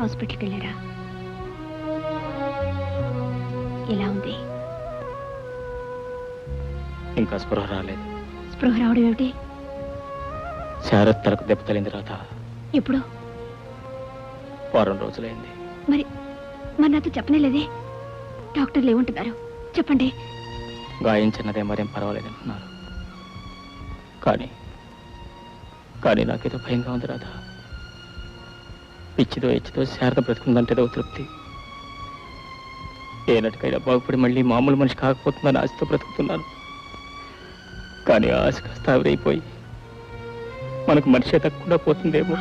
హాస్పిటల్కి వెళ్ళారా? ఎలా ఉంది? ఇంకా స్పృహ రాలేదు. స్పృహ రావడం ఏమిటి? శారద్ తలకు దెబ్బ తగిలింది రాధ. ఎప్పుడు? వారం రోజులైంది. మరి నాతో చెప్పనేలేదే. డాక్టర్లు ఏమంటున్నారు చెప్పండి. గాయం చిన్నదే, మరేం పర్వాలేదంటున్నారు. కానీ నాకేదో భయంగా ఉంది రాధ. పిచ్చితో ఎచ్చితో శారద బ్రతుకుందంటేదో తృప్తి. ఏనాటికైనా బాగుపడి మళ్ళీ మామూలు మనిషి కాకపోతుందని ఆశతో బ్రతుకుతున్నాను. కానీ ఆశ కాస్త ఆవిరైపోయి మనకు మనిషి తగ్గకుండా పోతుందేమో.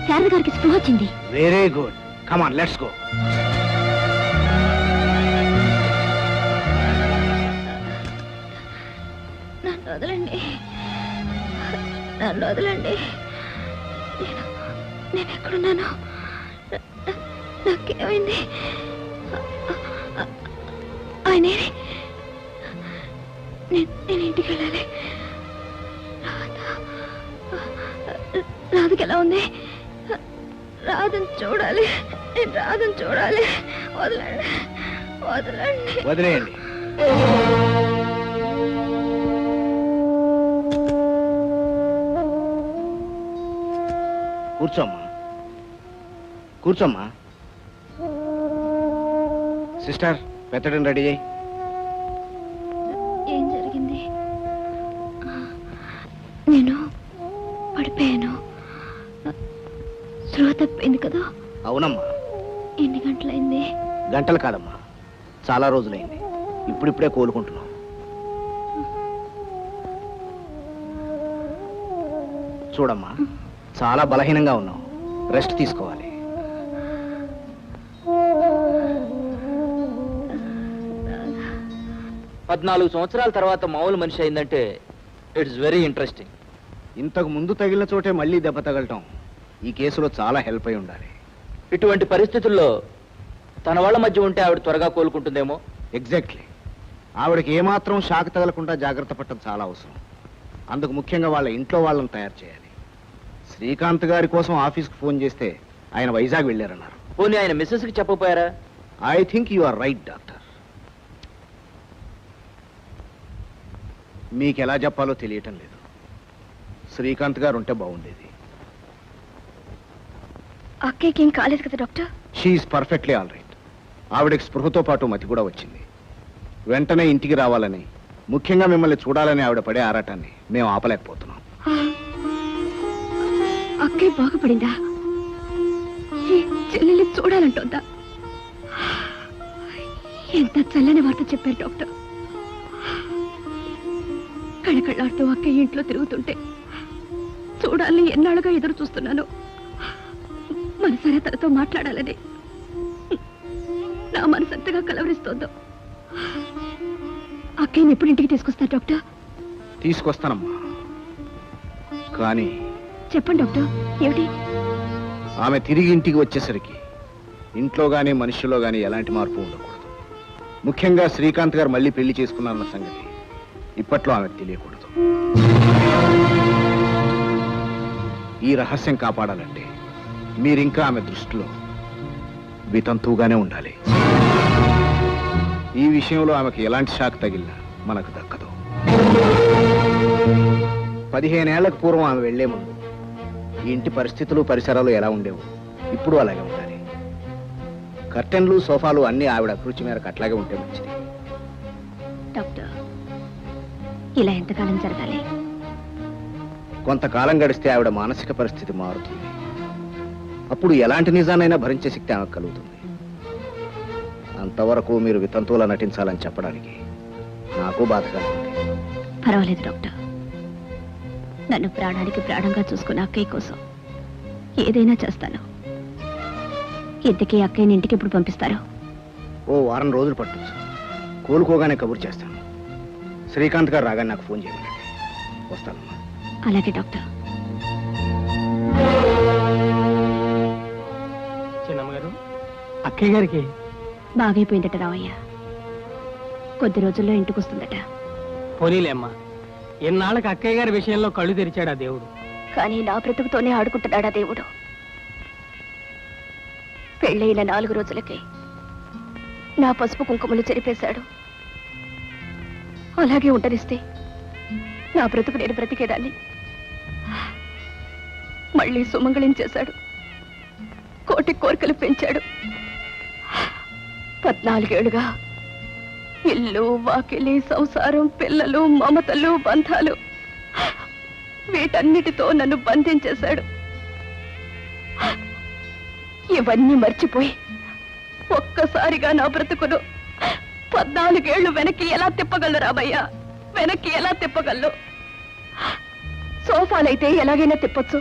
శారద గారికి స్పృహ వచ్చింది. Very good, come on let's go. నన్ను వదలండి, నన్ను వదలండి. నేను ఎక్కడున్నాను? నాకేమైంది? ఆయనే నేను ఇంటికి వెళ్ళాలి. రాధకి ఎలా ఉంది? రాధని చూడాలి, నేను రాధని చూడాలి. వదలండి, వదలండి, వదిలేయండి. కూర్చోమ్మా, కూర్చోమ్మా. సిస్టర్, పెత్తడం రెడీ చేయి. ఏం జరిగింది? నేను పడిపోయాను. స్పృహ తప్పింది కదా? అవునమ్మా. ఎన్ని గంటలైంది? గంటలు కాదమ్మా, చాలా రోజులైంది. ఇప్పుడిప్పుడే కోలుకుంటున్నాం. చూడమ్మా, చాలా బలహీనంగా ఉన్నావు, రెస్ట్ తీసుకోవాలి. పద్నాలుగు సంవత్సరాల తర్వాత మామూలు మనిషి అయిందంటే ఇట్స్ వెరీ ఇంట్రెస్టింగ్. ఇంతకు ముందు తగిలిన చోటే మళ్ళీ దెబ్బ తగలటం ఈ కేసులో చాలా హెల్ప్ అయి ఉండాలి. ఇటువంటి పరిస్థితుల్లో తన వాళ్ళ మధ్య ఉంటే ఆవిడ త్వరగా కోలుకుంటుందేమో. ఎగ్జాక్ట్లీ. ఆవిడకి ఏమాత్రం షాక్ తగలకుండా జాగ్రత్త పట్టడం చాలా అవసరం. అందుకు ముఖ్యంగా వాళ్ళ ఇంట్లో వాళ్ళని తయారు చేయాలి. శ్రీకాంత్ గారి కోసం ఆఫీస్కి ఫోన్ చేస్తే ఆయన వైజాగ్ వెళ్ళారన్నారు. పోనీ ఆయన మిస్సెస్కి చెప్పపోయారా? I think you are right doctor. మీకు ఎలా చెప్పాలో తెలియటం లేదు. శ్రీకాంత్ గారు ఉంటే బాగుండేది. అక్కయ్యకి ఏం కాలేదు కదా doctor? She is perfectly all right. ఆవిడకి స్పృహతో పాటు మతి కూడా వచ్చింది. వెంటనే ఇంటికి రావాలని, ముఖ్యంగా మిమ్మల్ని చూడాలని ఆవిడ పడే ఆరాటాన్ని మేము ఆపలేకపోతున్నాం. అక్కయ్య బాగుపడిందా? ఈ చెల్లెల్ని చూడాలంటోందా? ఎంత చల్లని వార్త చెప్పారు డాక్టర్. కళకళ్ళాడుతూ అక్కయ్య ఇంట్లో తిరుగుతుంటే చూడాలని ఎన్నాళ్ళుగా ఎదురు చూస్తున్నాను. మనసారా తనతో మాట్లాడాలని. నా మనసు ఎంతగా కలవరిస్తోందో. అక్కయ్యని ఎప్పుడు ఇంటికి తీసుకొస్తారు డాక్టర్? తీసుకొస్తానమ్మా, కానీ చెప్పండి డాక్టర్, ఏమిటి? ఆమె తిరిగి ఇంటికి వచ్చేసరికి ఇంట్లో గానీ మనుషుల్లో గానీ ఎలాంటి మార్పు ఉండకూడదు. ముఖ్యంగా శ్రీకాంత్ గారు మళ్ళీ పెళ్లి చేసుకున్నారన్న సంగతి ఇప్పట్లో ఆమెకు తెలియకూడదు. ఈ రహస్యం కాపాడాలంటే మీరింకా ఆమె దృష్టిలో వితంతువుగానే ఉండాలి. ఈ విషయంలో ఆమెకు ఎలాంటి షాక్ తగిలినా మనకు దక్కదు. 15 ఏళ్లకు పూర్వం ఆమె వెళ్లే ముందు ఈ ఇంటి పరిస్థితులు పరిసరాలు ఎలా ఉండేవో ఇప్పుడు అలాగే ఉండాలి. కర్టెన్లు సోఫాలు అన్నీ ఆవిడ అభిరుచి మేరకు అట్లాగే ఉంటే మంచిది. డాక్టర్, ఇలా ఎంతకాలం జరగాలి? కొంతకాలం గడిస్తే ఆవిడ మానసిక పరిస్థితి మారుతుంది. అప్పుడు ఎలాంటి నిజానైనా భరించే శక్తి ఆమెకు కలుగుతుంది. అంతవరకు మీరు వితంతువులా నటించాలని చెప్పడానికి నాకు బాధగా ఉంది. పర్వాలేదు డాక్టర్. నన్ను ప్రాణానికి ప్రాణంగా చూసుకున్న అక్కయ్య కోసం ఏదైనా చేస్తాను. ఇంతకీ అక్కయ్యని ఇంటికి ఎప్పుడు పంపిస్తారు? ఓ వారం రోజులు పట్టొచ్చు. కోలుకోగానే కబురు చేస్తాను. శ్రీకాంత్ గారు రాగానే నాకు ఫోన్ చేయమనండి. వస్తానమ్మా. అలాగే డాక్టర్. చిన్నమ్మగారు, అక్కయ్య గారికి బాగైపోయిందట రావయ్య. కొద్ది రోజుల్లో ఇంటికి వస్తుందట. పోనీలే అమ్మా, ఎన్నాళ్ళకి అక్కయ్య గారి విషయంలో కళ్ళు తెరిచాడా దేవుడు. కానీ నా బ్రతుకుతోనే ఆడుకుంటున్నాడా దేవుడు. పెళ్ళైన 4 రోజులకే నా పసుపు కుంకుమలు చెరిపేశాడు. అలాగే ఉండనిస్తే నా బ్రతుకు నేను బ్రతికేదాన్ని. మళ్ళీ సుమంగళించేశాడు. కోటి కోరికలు పెంచాడు. 14 ఏళ్లుగా ఇల్లు, వాకిలి, సంసారం, పిల్లలు, మమతలు, బంధాలు వీటన్నిటితో నన్ను బంధించేశాడు. ఇవన్నీ మర్చిపోయి ఒక్కసారిగా నా బ్రతుకును 14 ఏళ్లు వెనక్కి ఎలా తిప్పగలరు రామయ్యా? వెనక్కి ఎలా తిప్పగలరు? సోఫాలైతే ఎలాగైనా తిప్పొచ్చు,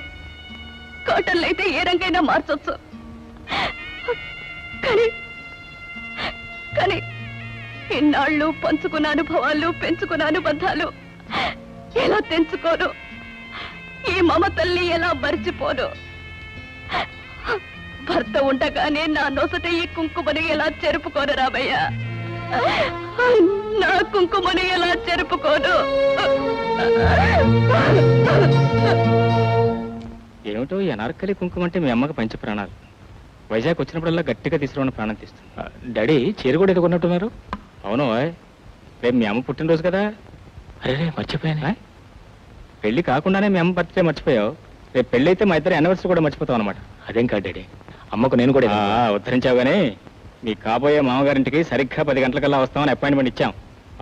కర్టన్లైతే ఏ రంగైనా మార్చొచ్చు. కానీ కానీ ఇన్నాళ్ళు పంచుకున్న అనుభవాలు, పెంచుకున్న అనుబంధాలు ఎలా తెంచుకోను? ఈ మమతల్ని ఎలా మర్చిపోను? భర్త ఉండగానే నా నొసట ఈ కుంకుమని ఎలా చెరుపుకోను రామయ్య? నా కుంకుమని ఎలా చెరుపుకోను? ఏమిటో ఈ అనార్కలి కుంకుమ అంటే మీ అమ్మకి పంచ ప్రాణాలు. వైజాగ్ వచ్చినప్పుడల్లా గట్టిగా తీసుకున్న ప్రాణం తీస్తుంది. డాడీ చీర కూడా ఎదుగున్నట్టున్నారు. అవును ఓయ్, రేపు మీ అమ్మ పుట్టినరోజు కదా. అరే మర్చిపోయాను. పెళ్లి కాకుండానే మీ అమ్మ బర్త్డే మర్చిపోయావు. రేపు పెళ్లి అయితే మా ఇద్దరు యానివర్సరీ కూడా మర్చిపోతాం అనమాట. అదేం కాదు డాడీ, అమ్మకు నేను కూడా ఉద్ధరించావు. కానీ మీ కాబోయే మామగారింటికి సరిగ్గా 10 గంటలకల్లా వస్తామని అపాయింట్మెంట్ ఇచ్చాం.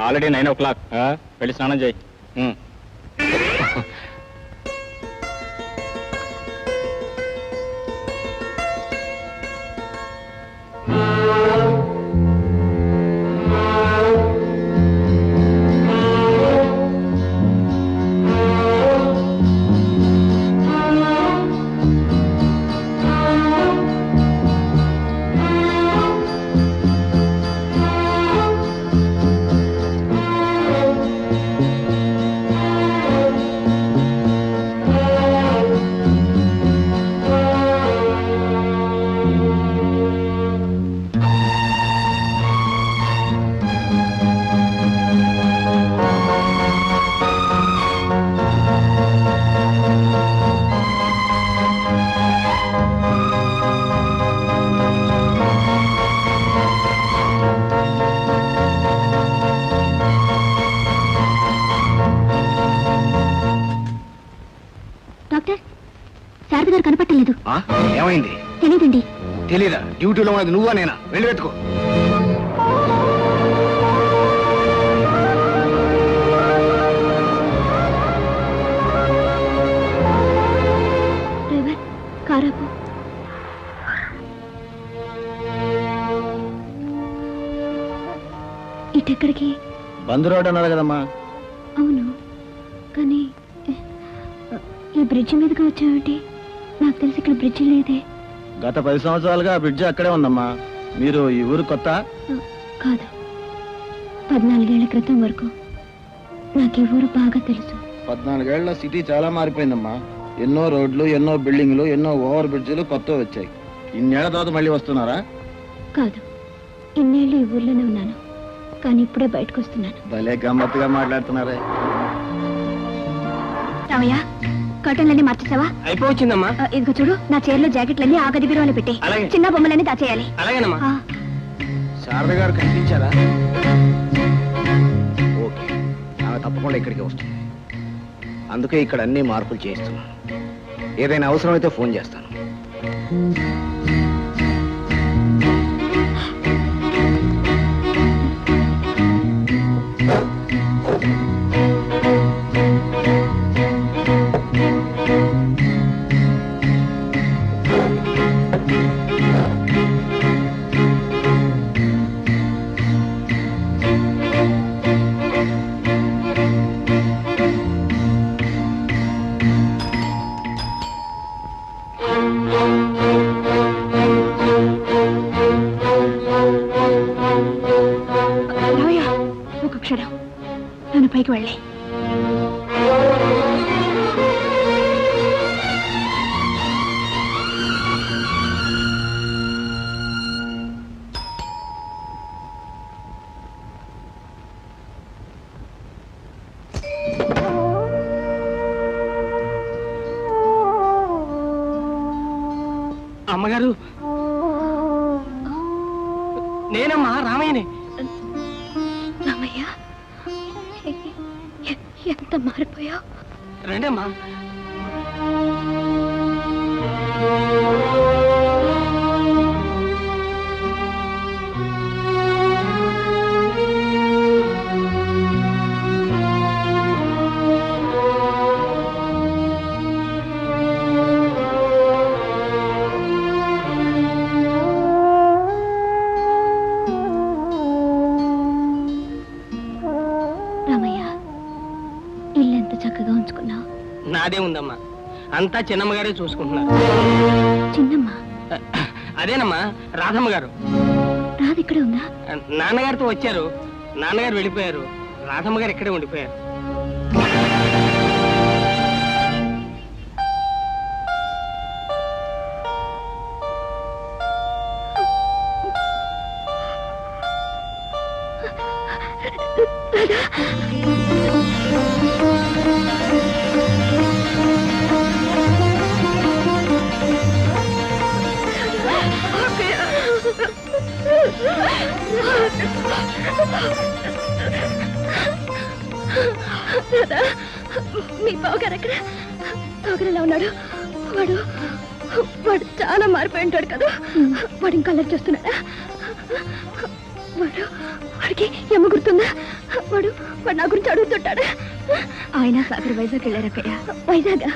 Already 9 o'clock. వెళ్ళి స్నానం చేయి. డాక్టర్, శారద గారు కనపట్టలేదు. ఏమైంది? తెలీదండి. తెలీదా? డ్యూటీలో ఉన్నది నువ్వా నేనా? వెళ్ళి వెతుకో. డ్రైవర్, కారాపు. ఇటెక్కడికి? బంద్ రోడ్ అన్నారు కదమ్మా. అవును, కానీ ఈ బ్రిడ్జి మీదకి వచ్చావేంటి? నాకు తెలిసి ఇక్కడ బ్రిడ్జి లేదే. గత 10 సంవత్సరాలుగా ఆ బ్రిడ్జి అక్కడే ఉందమ్మా. మీరు ఈ ఊరు కొత్త? కాదు, 14 ఏళ్ల క్రితం వరకు నాకు ఈ ఊరు బాగా తెలుసు. 14 ఏళ్ల సిటీ చాలా మారిపోయిందమ్మా. ఎన్నో రోడ్లు, ఎన్నో బిల్డింగ్లు, ఎన్నో ఓవర్ బ్రిడ్జిలు కొత్తవి వచ్చాయి. ఇన్నేళ్ల తర్వాత మళ్ళీ వస్తున్నారా? కాదు, ఇన్నేళ్ళు ఈ ఊర్లోనే ఉన్నాను, కానీ ఇప్పుడే బయటకు వస్తున్నాను. భలే గమ్మత్తుగా మాట్లాడుతున్నారే. రామయ్య, కర్టన్లన్నీ మార్చేసావా? అయిపోవచ్చిందమ్మా. ఇదిగో చూడు, నా చీరలో జాకెట్లన్నీ ఆ గది బీరువాలో పెట్టి అలాగే. చిన్న బొమ్మలన్నీ దాచేయాలి. అలాగేనమ్మా. శారద గారు కనిపించారా? ఓకే, ఆమె తప్పకుండా ఇక్కడికి వస్తుంది. అందుకే ఇక్కడ అన్ని మార్పులు చేస్తున్నాను. ఏదైనా అవసరమైతే ఫోన్ చేస్తాను. పదండి పైకి వెళ్ళి. అమ్మగారు, నేనమ్మా రామయ్యని. రామయ్య, ఎంత మారిపోయావు. రండమ్మా. రామయ్య, ఇల్లు ఎంత చక్కగా ఉంచుకున్నావు. నాదే ఉందమ్మా, అంతా చిన్నమ్మగారే చూసుకుంటున్నారు. చిన్నమ్మ అదేనమ్మా రాధమ్మ గారు. రాదు ఇక్కడే ఉందా? నాన్నగారితో వచ్చారు, నాన్నగారు వెళ్ళిపోయారు, రాధమ్మ గారు ఇక్కడే ఉండిపోయారు. మీ బావగారు ఎక్కడ? బావగారు ఎలా ఉన్నాడు? వాడు వాడు చాలా మారిపోయి ఉంటాడు కదా. వాడు ఇంకా అల్లరి చేస్తున్నాడా? వాడికి ఎమ్మ గుర్తుందా? వాడు వాడు నా గురించి అడుగుతుంటాడా? ఆయన సాగర్ వైజాగ్ వెళ్ళారక్కయ్య. వైజాగ్?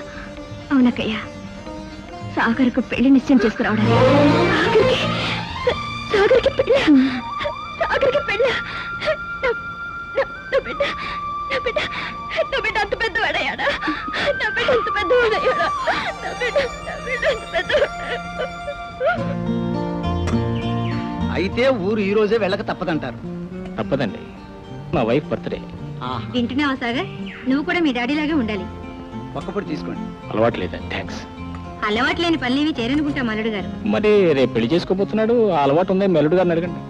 అవునక్కయ్య, సాగర్కు పెళ్లి నిశ్చయం చేసుకురావడానికి. సాగర్కి పెళ్ళ? సాగర్కి పెళ్ళ? నా బిడ్డ నా బిడ్డ నా బిడ్డ అంత పెద్దవాడయ్యాడా? నా బిడ్డ అంత పెద్దవాడయ్యాడా? నా బిడ్డ అంత పెద్దవాడు. అయితే ఊరు ఈ రోజే వెళ్ళక తప్పదంటారు. తప్పదండి, మా వైఫ్ బర్త్డే. వింటున్నావా సాగర్? నువ్వు కూడా మీ డాడీలాగే ఉండాలి. ఒక్కపొడి తీసుకోండి. అలవాటు లేదా? థ్యాంక్స్. అలవాటు లేని పనులేవి చేరనుకుంటా మల్లుడు గారు. మరి రేపు పెళ్లి చేసుకోబోతున్నాడు, ఆ అలవాటు ఉంది మెల్లుడు గారిని అడగండి.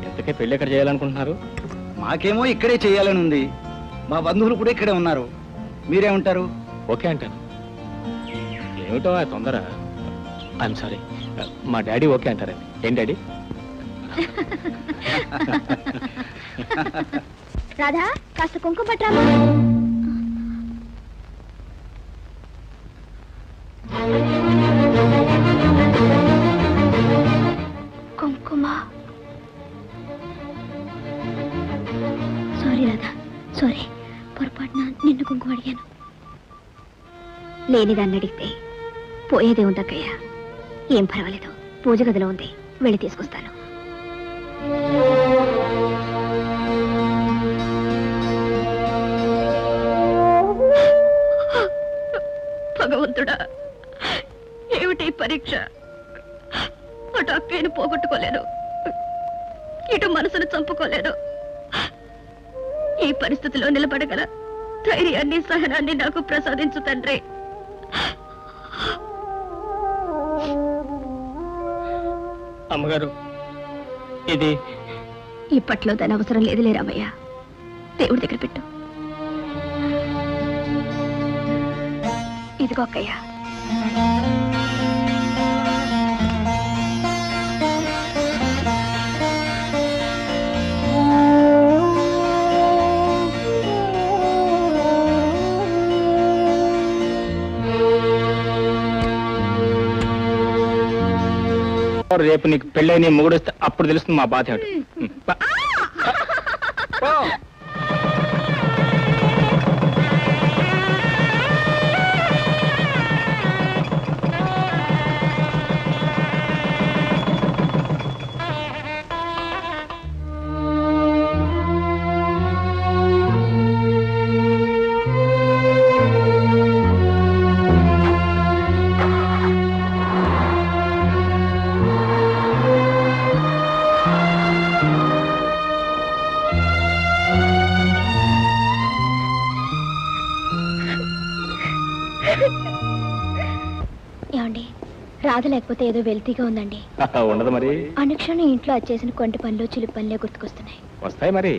ఎంతకే పెళ్లి ఎక్కడ చేయాలనుకుంటున్నారు? మాకేమో ఇక్కడే చేయాలని ఉంది. మా బంధువులు కూడా ఇక్కడే ఉన్నారు. మీరేమంటారు? ఓకే అంటాను. ఏమిటో ఆ తొందర? ఐఎమ్ సారీ, మా డాడీ ఓకే అంటారండి. ఏం డాడీ? రాధా, కాస్త కుంకుమ పట్టాను. కుంకుమ. Sorry Radha, sorry. పొరపాటున నిన్ను కుంకుమ అడిగాను. లేనిదాన్ని అడిగితే పోయేదే ఉందక్కయ్య. ఏం పర్వాలేదు, పూజ గదిలో ఉంది, వెళ్ళి తీసుకొస్తాను. భగవంతుడా, ఏమిటి పరీక్ష? అటు అక్కయ్యను పోగొట్టుకోలేదు, ఇటు మనసును చంపుకోలేదు. ఈ పరిస్థితిలో నిలబడగల ధైర్యాన్ని, సహనాన్ని నాకు ప్రసాదించు తండ్రి. అమ్మగారు, ఇది ఇప్పట్లో దాని అవసరం లేదులే రామయ్య. దేవుడి దగ్గర పెట్టు. ఇదిగో అక్కయ్య. రేపు నీకు పెళ్ళైన మొగుడొస్తే అప్పుడు తెలుస్తుంది మా బాధ ఏమిటి. రాధ లేకపోతే ఏదో వెల్తీగా ఉందండి. ఉండదు మరి. అనుక్షణం ఇంట్లో వచ్చేసిన కొంటి పనులు చిలిపి పనులే గుర్తుకొస్తున్నాయి. వస్తాయి మరి.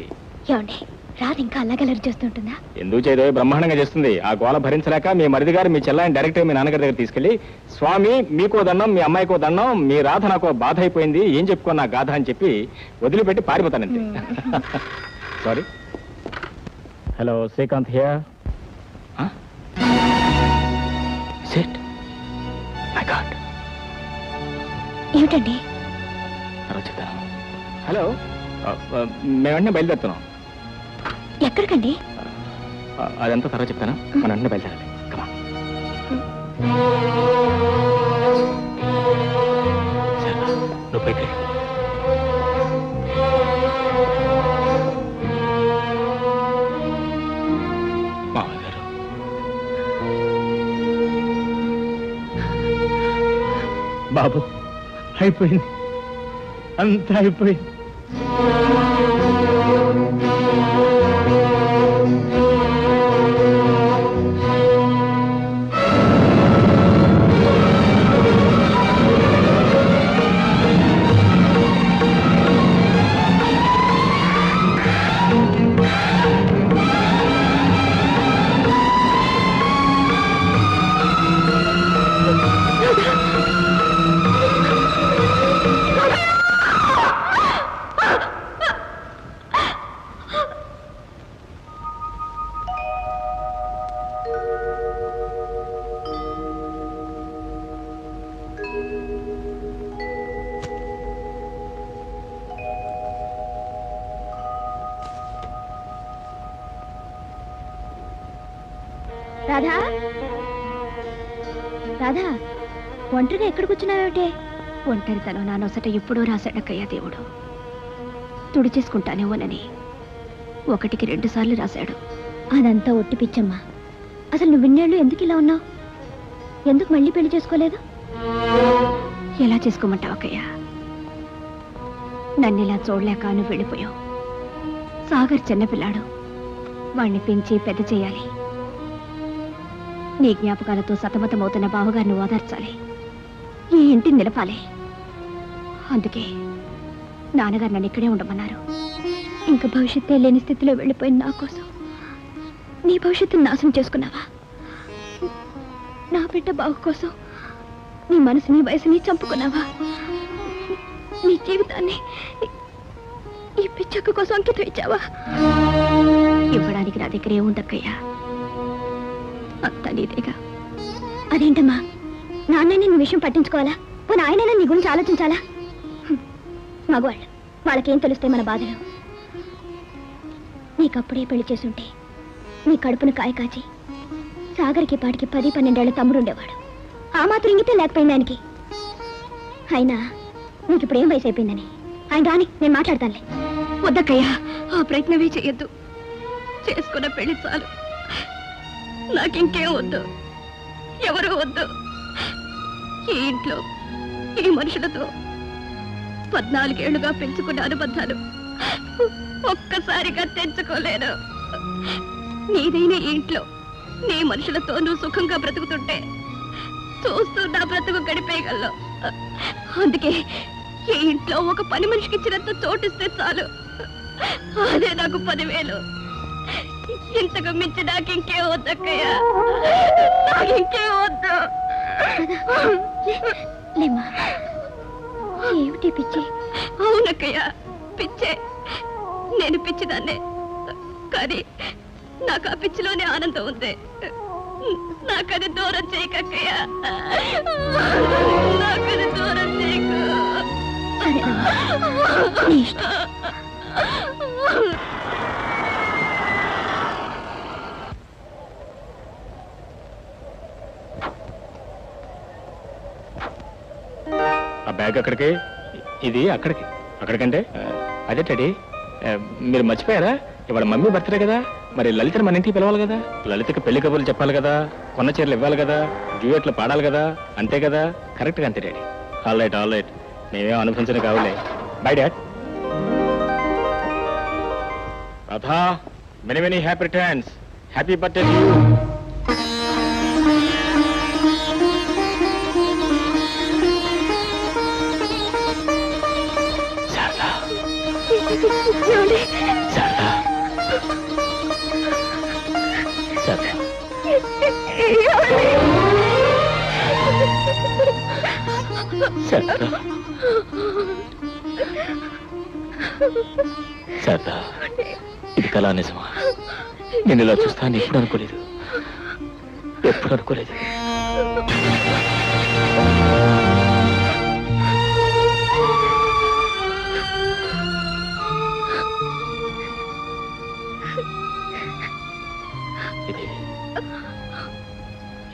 ఏమండి, రాధ ఇంకా అల్లగలరి చేస్తుంటుందా? ఎందుకు చేయదో బ్రహ్మాండంగా చేస్తుంది. ఆ గోళ భరించలేక మీ మరిది గారు మీ చెల్లాయిని డైరెక్ట్ మీ నాన్నగారి దగ్గర తీసుకెళ్లి, స్వామి మీకో దండం, మీ అమ్మాయికో దండం, మీ రాధ నాకు బాధ అయిపోయింది, ఏం చెప్పుకో నా గాథ అని చెప్పి వదిలిపెట్టి పారిపోతానంతే. సారీ. Hello, Srikanth here. ఏమిటండి? హలో, మేము వెంటనే బయలుదేరుతున్నాం. ఎక్కడికండి? అదంతా తర్వాత చెప్తాను. మన వెంటనే బయలుదేరాలి. కమా. నువ్వు పైకి. మామగారు, బాబు అయిపోయింది, అంతా అయిపోయింది. రాధా, రాధా, ఒంటరిగా ఎక్కడికి వచ్చినావేమిటే? ఒంటరితనం నా నొసట ఎప్పుడూ రాశాడక్కయ్యా దేవుడు. తుడిచేసుకుంటానేమోనని 1కి 2 సార్లు రాశాడు. అదంతా ఒట్టి పిచ్చమ్మా. అసలు నువ్వు ఇన్నేళ్ళు ఎందుకు ఇలా ఉన్నావు? ఎందుకు మళ్ళీ పెళ్లి చేసుకోలేదు? ఎలా చేసుకోమంటావు అక్కయ్యా? నన్ను ఇలా చూడలేక నువ్వు వెళ్ళిపోయావు. సాగర్ చిన్నపిల్లాడు, వాణ్ణి పెంచి పెద్ద చేయాలి. నీ జ్ఞాపకాలతో సతమతమవుతున్న బావగారిని ఓదార్చాలి, ఈ ఇంటిని నిలపాలి. అందుకే నాన్నగారు నన్ను ఇక్కడే ఉండమన్నారు. ఇంకా భవిష్యత్తే లేని స్థితిలో వెళ్ళిపోయిన నా కోసం నీ భవిష్యత్తుని నాశనం చేసుకున్నావా? నా బిడ్డ బావు కోసం నీ మనసుని వయసుని చంపుకున్నావా? నీ జీవితాన్ని ఈ పిచ్చక్క కోసం అంకితం ఇచ్చావా? ఇవ్వడానికి నా దగ్గర ఏముందక్కయ్యా? అంతా నీదేగా. అదేంటమ్మా, నాన్నని నీ విషయం పట్టించుకోవాలా? పోనీ ఆయనైనా నీ గురించి ఆలోచించాలా? మగవాళ్ళు, వాళ్ళకేం తెలుస్తాయి మన బాధలు? నీకప్పుడే పెళ్లి చేసుంటే నీ కడుపును కాయ కాచి సాగర్కి పాటికి 10-12 ఏళ్ల తమ్ముడు ఉండేవాడు. ఆ మాత్రం ఇంగితే లేకపోయింది ఆయనకి. అయినా నీకు ఇప్పుడు ఏం వయసు అయిపోయిందని ఆయన రాని, నేను మాట్లాడతానులే. వద్దక్కయ్యా, ఆ ప్రయత్నమే చెయ్యొద్దు. చేసుకున్న పెళ్లి చాలు. నాకింకేం వద్దు, ఎవరు వద్దు. ఈ ఇంట్లో ఈ మనుషులతో 14 ఏళ్లుగా పెంచుకున్న అనుబంధాలు ఒక్కసారిగా తెంచుకోలేను. నీదైన ఈ ఇంట్లో నీ మనుషులతో నువ్వు సుఖంగా బ్రతుకుతుంటే చూస్తూ నా బ్రతుకు గడిపేయగలను. అందుకే ఈ ఇంట్లో ఒక పని మనిషికి ఇచ్చినంత చోటిస్తే చాలు, అదే నాకు 10,000. ఇంతకు మించి నాకు ఇంకే వద్దక్కయ్యా, నాకు ఇంకే వద్దు. ఏమిటి పిచ్చి? అవునక్కయ్యా, పిచ్చే. నేను పిచ్చిదాన్నే, కానీ నాకు ఆ పిచ్చిలోనే ఆనందం ఉంది. నాకది దూరం చేయకక్కయ్యా, నాకది దూరం చేయకు. ఆ బ్యాగ్ అక్కడికి, ఇది అక్కడికి. అక్కడికంటే అదే డాడీ, మీరు మర్చిపోయారా? ఇవాళ మమ్మీ బర్త్డే కదా, మరి లలితని మన ఇంటికి పిలవాలి కదా. లలితకి పెళ్లి కబుర్లు చెప్పాలి కదా, కొన్న చీరలు ఇవ్వాలి కదా, డ్యూయెట్లు పాడాలి కదా, అంతే కదా. కరెక్ట్గా అంతే డాడీ. ఆల్ రైట్, మేమేం అనుభవించడం కావులే. Bye dad. Radha, many happy returns. Happy birthday to you. Sharada Sharada, ఇది కళా నిజమా? నేను ఇలా చూస్తాను ఎప్పుడు అనుకోలేదు, ఎప్పుడు అనుకోలేదు.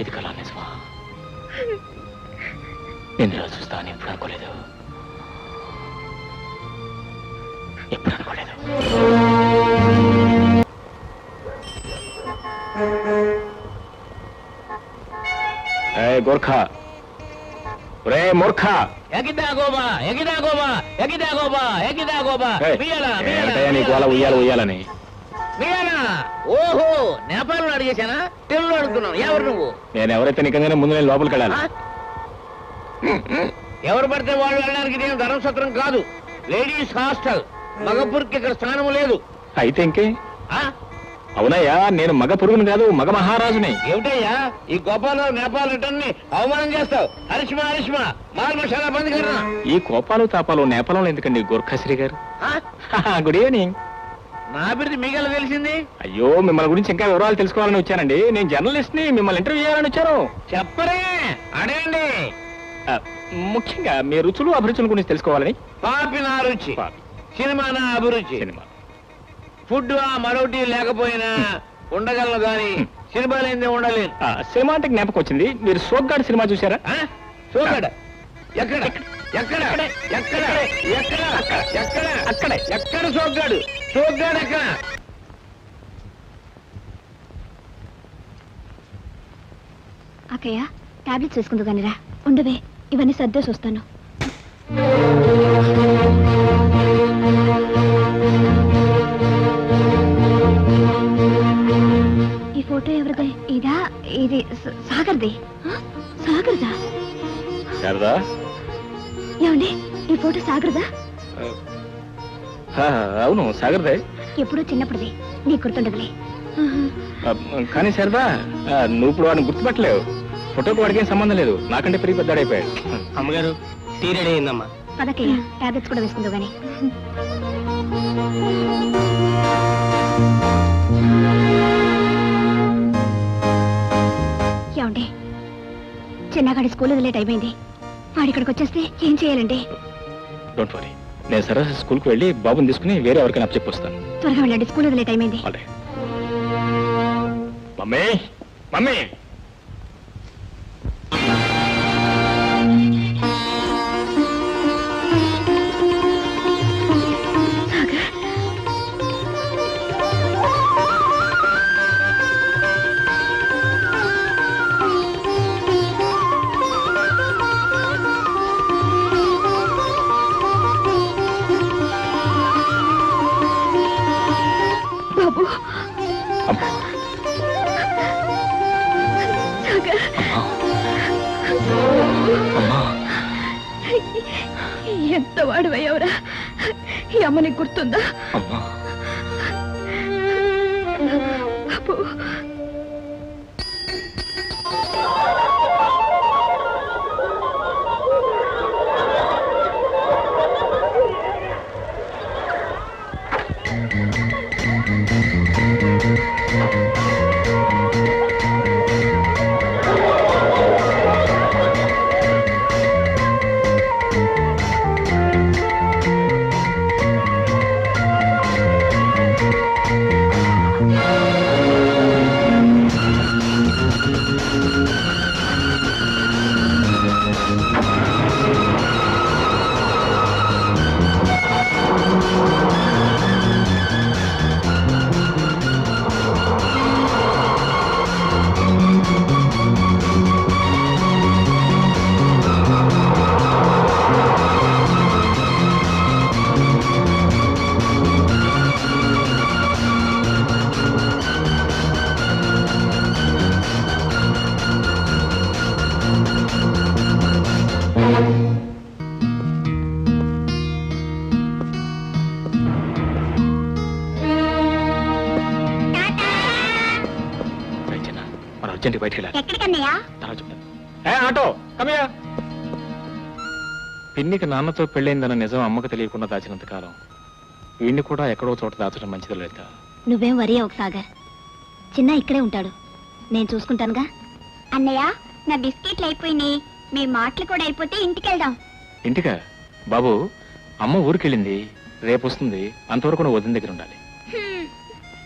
ఇది కళా నిజమా? నేను ఇలా చూస్తాను ఎప్పుడు అనుకోలేదు, ఎప్పుడు అనుకోలేదు. గోర్ఖా, రే మూర్ఖా, ఉయ్యాలని ఓహో, నేపాల్లో అడిగేశానా? తెలుగులో అడుగుతున్నావు. ఎవరు నువ్వు? నేను ఎవరైతే నిజంగానే ముందు నేను లోపలికి వెళ్ళాలి. ఎవరు పడితే వాళ్ళు వెళ్ళడానికి నేను ధర్మసత్రం కాదు, లేడీస్ హాస్టల్. మగపురికి ఇక్కడ స్థానం లేదు. అయితే ఇంకే? ఆ? అవునయ్యా, నేను మగ పురుగుని కాదు, మగ మహారాజుని. ఏమిటయ్యా ఈ గోపాలరావు నేపాల్ రిటర్న్ని అవమానం చేస్తావు? హరిష్మా హరిష్మా మాల్ మసాలా బంద్ కర్నా. ఈ కోపాలు తాపాలు నేపాలంలో ఎందుకండి గోర్ఖాశ్రీ గారు? Good evening. నా బిడ్డ మీకెలా తెలిసింది? అయ్యో, మిమ్మల్ని గురించి ఇంకా వివరాలు తెలుసుకోవాలని వచ్చానండి. నేను జర్నలిస్ట్ ని, మిమ్మల్ని ఇంటర్వ్యూ చేయాలని వచ్చాను. చెప్పరే, అడగండి. ముఖ్యంగా మీ రుచులు అభిరుచుల గురించి తెలుసుకోవాలని. పాపి నా రుచి, సినిమా నా అభిరుచి. సినిమా ఫుడ్ మరొకటి లేకపోయినా ఉండగలను గాని సినిమా లేదే ఉండలేను. సినిమా అంటే జ్ఞాపకం వచ్చింది, మీరు సోగ్గాడు సినిమా చూసారా? చూసాడ? ఎక్కడ ఎక్కడ ఎక్కడ ఎక్కడ ఎక్కడ అక్కడ ఎక్కడ సోగ్గాడు? సోగ్గాడు ఎక్కడ? అక్కయ్య, టాబ్లెట్స్ వేసుకుందు కానిరా. ఉండవే, ఇవన్నీ సర్దేసి వస్తాను. ఈ ఫోటో ఎవరిదే? ఇదా? ఇది సాగర్ది. సాగర్దా? శారదా, ఏమండి, ఈ ఫోటో సాగర్దా? అవును సాగర్దే. ఎప్పుడో చిన్నప్పుడుది, నీకు గుర్తుండదులే. కానీ శారదా, నువ్వు ఇప్పుడు వాడిని గుర్తుపట్టలేవు. ఫోటోకు వాడికి ఏం సంబంధం లేదు, నాకంటే పెరిగి పెద్దాడైపోయాడు. అమ్మగారు, టీ రెడీ అయిందమ్మా. పదకయ్య, టాబ్లెట్స్ కూడా వేసుకుందో గానీ. ఏమండి, చిన్నగాడి స్కూల్ లేట్ అయిపోయింది. వాడి ఇక్కడికి వచ్చేస్తే ఏం చేయాలండి? డోంట్ వరీ, నేను సరస్సు స్కూల్కి వెళ్ళి బాబుని తీసుకుని వేరే ఎవరికైనా చెప్పొస్తాను. త్వరగా వెళ్ళండి, స్కూల్ లేట్ అయిపోయింది. Mummy, mummy. బాబు, ఎంత వాడివయ్యవరా? ఈ అమ్మని గుర్తుందా? బాబు, అర్జెంట్గా బయటికి వెళ్ళాలి. ఎక్కడికన్నయ్యా? తర్వాత చెప్తాను. ఆటో కమయా. పిన్నికి నాన్నతో పెళ్ళైందన్న నిజం అమ్మకు తెలియకుండా దాచినంత కాలం వీడిని కూడా ఎక్కడో చోట దాచడం మంచిది లలిత. నువ్వేం వరి అవ్వకు సాగర్, చిన్న ఇక్కడే ఉంటాడు, నేను చూసుకుంటానుగా. అన్నయ్య, నా బిస్కెట్లు అయిపోయినాయి, మీ మాటలు కూడా అయిపోతే ఇంటికి వెళ్దాం. ఇంటికా? బాబు, అమ్మ ఊరికెళ్ళింది, రేపు వస్తుంది, అంతవరకు నువ్వు వదిన దగ్గర ఉండాలి.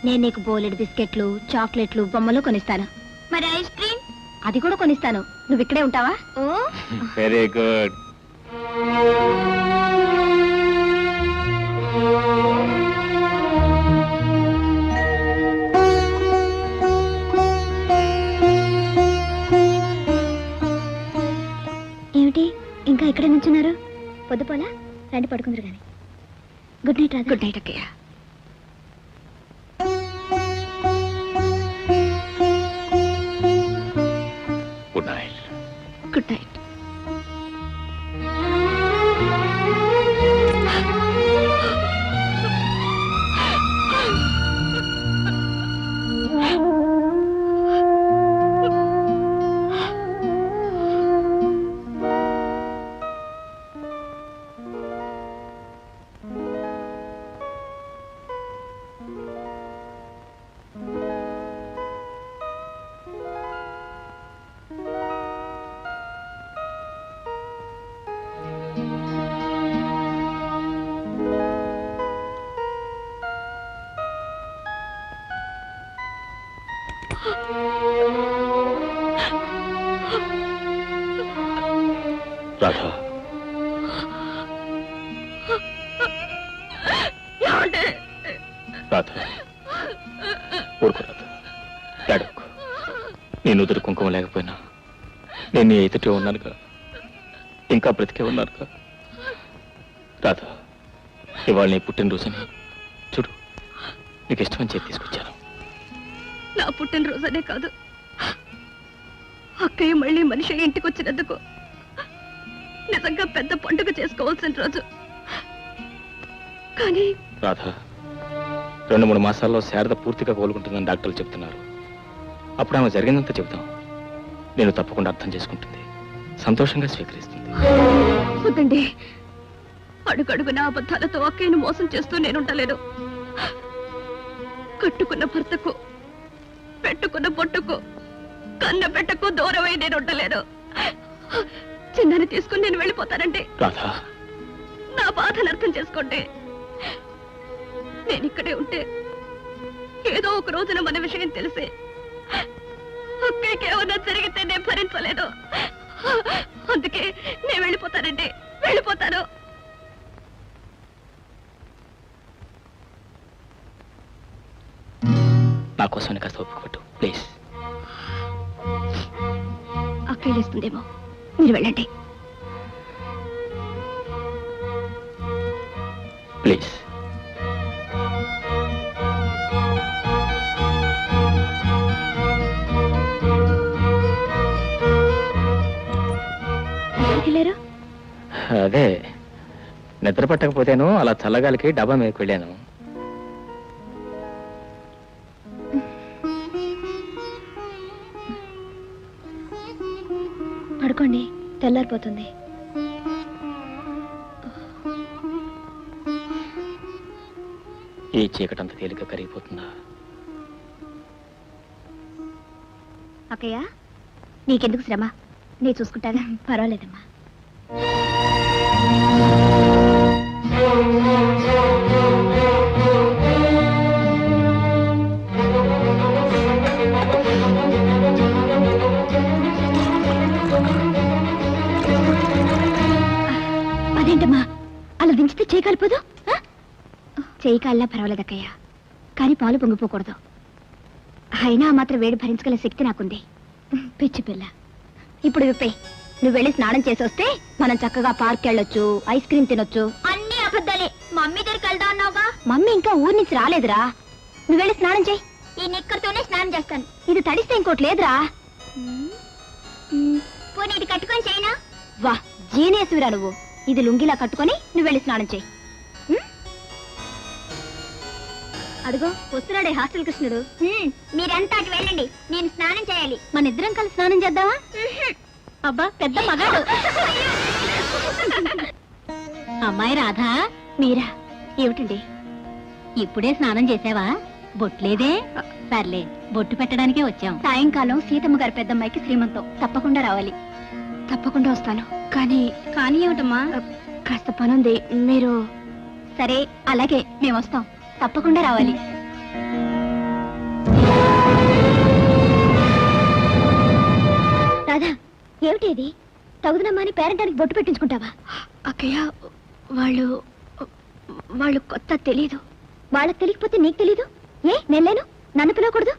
నేను నీకు బోలెడు బిస్కెట్లు, చాక్లెట్లు, బొమ్మలు కొనిస్తాను. మరి ఐస్ క్రీమ్? అది కూడా కొనిస్తాను. నువ్వు ఇక్కడే ఉంటావా? ఓ వెరీ గుడ్. ఏమిటి ఇంకా ఇక్కడే నుంచున్నారు? పొద్దుపోలా రండి, పడుకుందరు కానీ. గుడ్ నైట్ రాజా. గుడ్ నైట్ అక్కయ్య. Good night. Good night. Radha, Radha, ఊరుకో రాధా, ఏడవకు. నేను ఎదురు కుంకుమ లేకపోయినా నేను నీ ఎదుటే ఉన్నానుగా, ఇంకా బ్రతికే ఉన్నానుగా. రాధా, ఇవాళ నీ పుట్టినరోజుని చూడు, నీకు ఇష్టమని చెప్పి తీసుకొచ్చాను. నా పుట్టినరోజనే కాదు, అక్కయ్య మళ్ళీ మనిషి ఇంటికి వచ్చినందుకు నిజంగా పెద్ద పండుగ చేసుకోవాల్సిన రోజు. కానీ రాధా, 2-3 మాసాల్లో శారద పూర్తిగా కోలుకుంటుందని డాక్టర్లు చెప్తున్నారు. అప్పుడు ఆమె జరిగిందంతా చెబుతాం. నేను తప్పకుండా అర్థం చేసుకుంటుంది, సంతోషంగా స్వీకరిస్తుంది. వద్దండి, అడుగడుగున అబద్ధాలతో అక్కయ్యను మోసం చేస్తూ నేనుంటలేను. కట్టుకున్న భర్తకు, పెట్టుకున్న బొట్టుకు, కన్న పెట్టకు దూరమై నేను ఉండలేను. చిన్నని తీసుకుని నేను వెళ్ళిపోతానండి. రాధా, నా బాధను అర్థం చేసుకోండి. నేను ఇక్కడే ఉంటే ఏదో ఒక రోజున మన విషయం తెలిసి అక్కడికి ఏమన్నా జరిగితే నేను భరించలేదు. అందుకే నేను వెళ్ళిపోతానండి, వెళ్ళిపోతాను. నా కోసం కాస్త ఒప్పుకోట్టు ప్లీజ్. అక్కలేస్తుందేమో, మీరు వెళ్ళండి ప్లీజ్. వెళ్ళారు? అదే, నిద్ర పట్టకపోతేను అలా చల్లగాలికి డబ్బా మీదకి వెళ్ళాను. పడుకోండి, తెల్లారిపోతుంది. ఈ చీకటంత తేలిక కరిగిపోతుందా? అక్కయ్య, నీకెందుకు శ్రమ, నేను చూసుకుంటాగా. పర్వాలేదమ్మా. అదేంటమ్మా అలా దించితే చేయి కాలిపోదు? చేయి కాలినా పర్వాలేదక్కయ్య, కానీ పాలు పొంగిపోకూడదు. అయినా ఆ మాత్రం వేడి భరించగల శక్తి నాకుంది. పిచ్చి పిల్ల, ఇప్పుడు విప్పే. నువ్వు వెళ్ళి స్నానం చేసి వస్తే మనం చక్కగా పార్క్ వెళ్ళొచ్చు, ఐస్ క్రీమ్ తినొచ్చు. అన్ని అబద్ధాలే. మమ్మీ దగ్గరికి వెళ్దా అన్నావుగా. మమ్మీ ఇంకా ఊరి నుంచి రాలేదురా. నువ్వు వెళ్ళి స్నానం చేయి. ఈ నిక్కర్తోనే స్నానం చేస్తాను. ఇది తడిస్తే ఇంకోటి లేదురా. పోనీ ఇది కట్టుకొని చేయనా? వా, జీనియస్విరా నువ్వు. ఇది లుంగిలా కట్టుకొని నువ్వు వెళ్ళి స్నానం చేయి. అదిగో వస్తున్నాడే హాస్టల్ కృష్ణుడు. మీరంతా అటు వెళ్ళండి, నేను స్నానం చేయాలి. మన ఇద్దరం కలిసి స్నానం చేద్దామా? అబ్బా పెద్ద మగాడు. అమ్మాయి రాధా, మీరా? ఏమిటండి ఇప్పుడే స్నానం చేసావా? బొట్లేదే? సర్లే, బొట్టు పెట్టడానికే వచ్చాం. సాయంకాలం సీతమ్మ గారి పెద్దమ్మాయికి శ్రీమంతం, తప్పకుండా రావాలి. తప్పకుండా వస్తాను. కానీ కానీ ఏమిటమ్మా? కాస్త పనుంది. మీరు? సరే అలాగే, మేము వస్తాం, తప్పకుండా రావాలి. రాధా, ఏమిటి ఇది? తగుదనమ్మా అని పేరెంటానికి బొట్టు పెట్టించుకుంటావా? అక్కయ్య, వాళ్ళు కొత్త తెలీదు. వాళ్ళకి తెలియకపోతే నీకు తెలీదు? ఏ నెల్లేను? నన్ను పిలవకూడదు?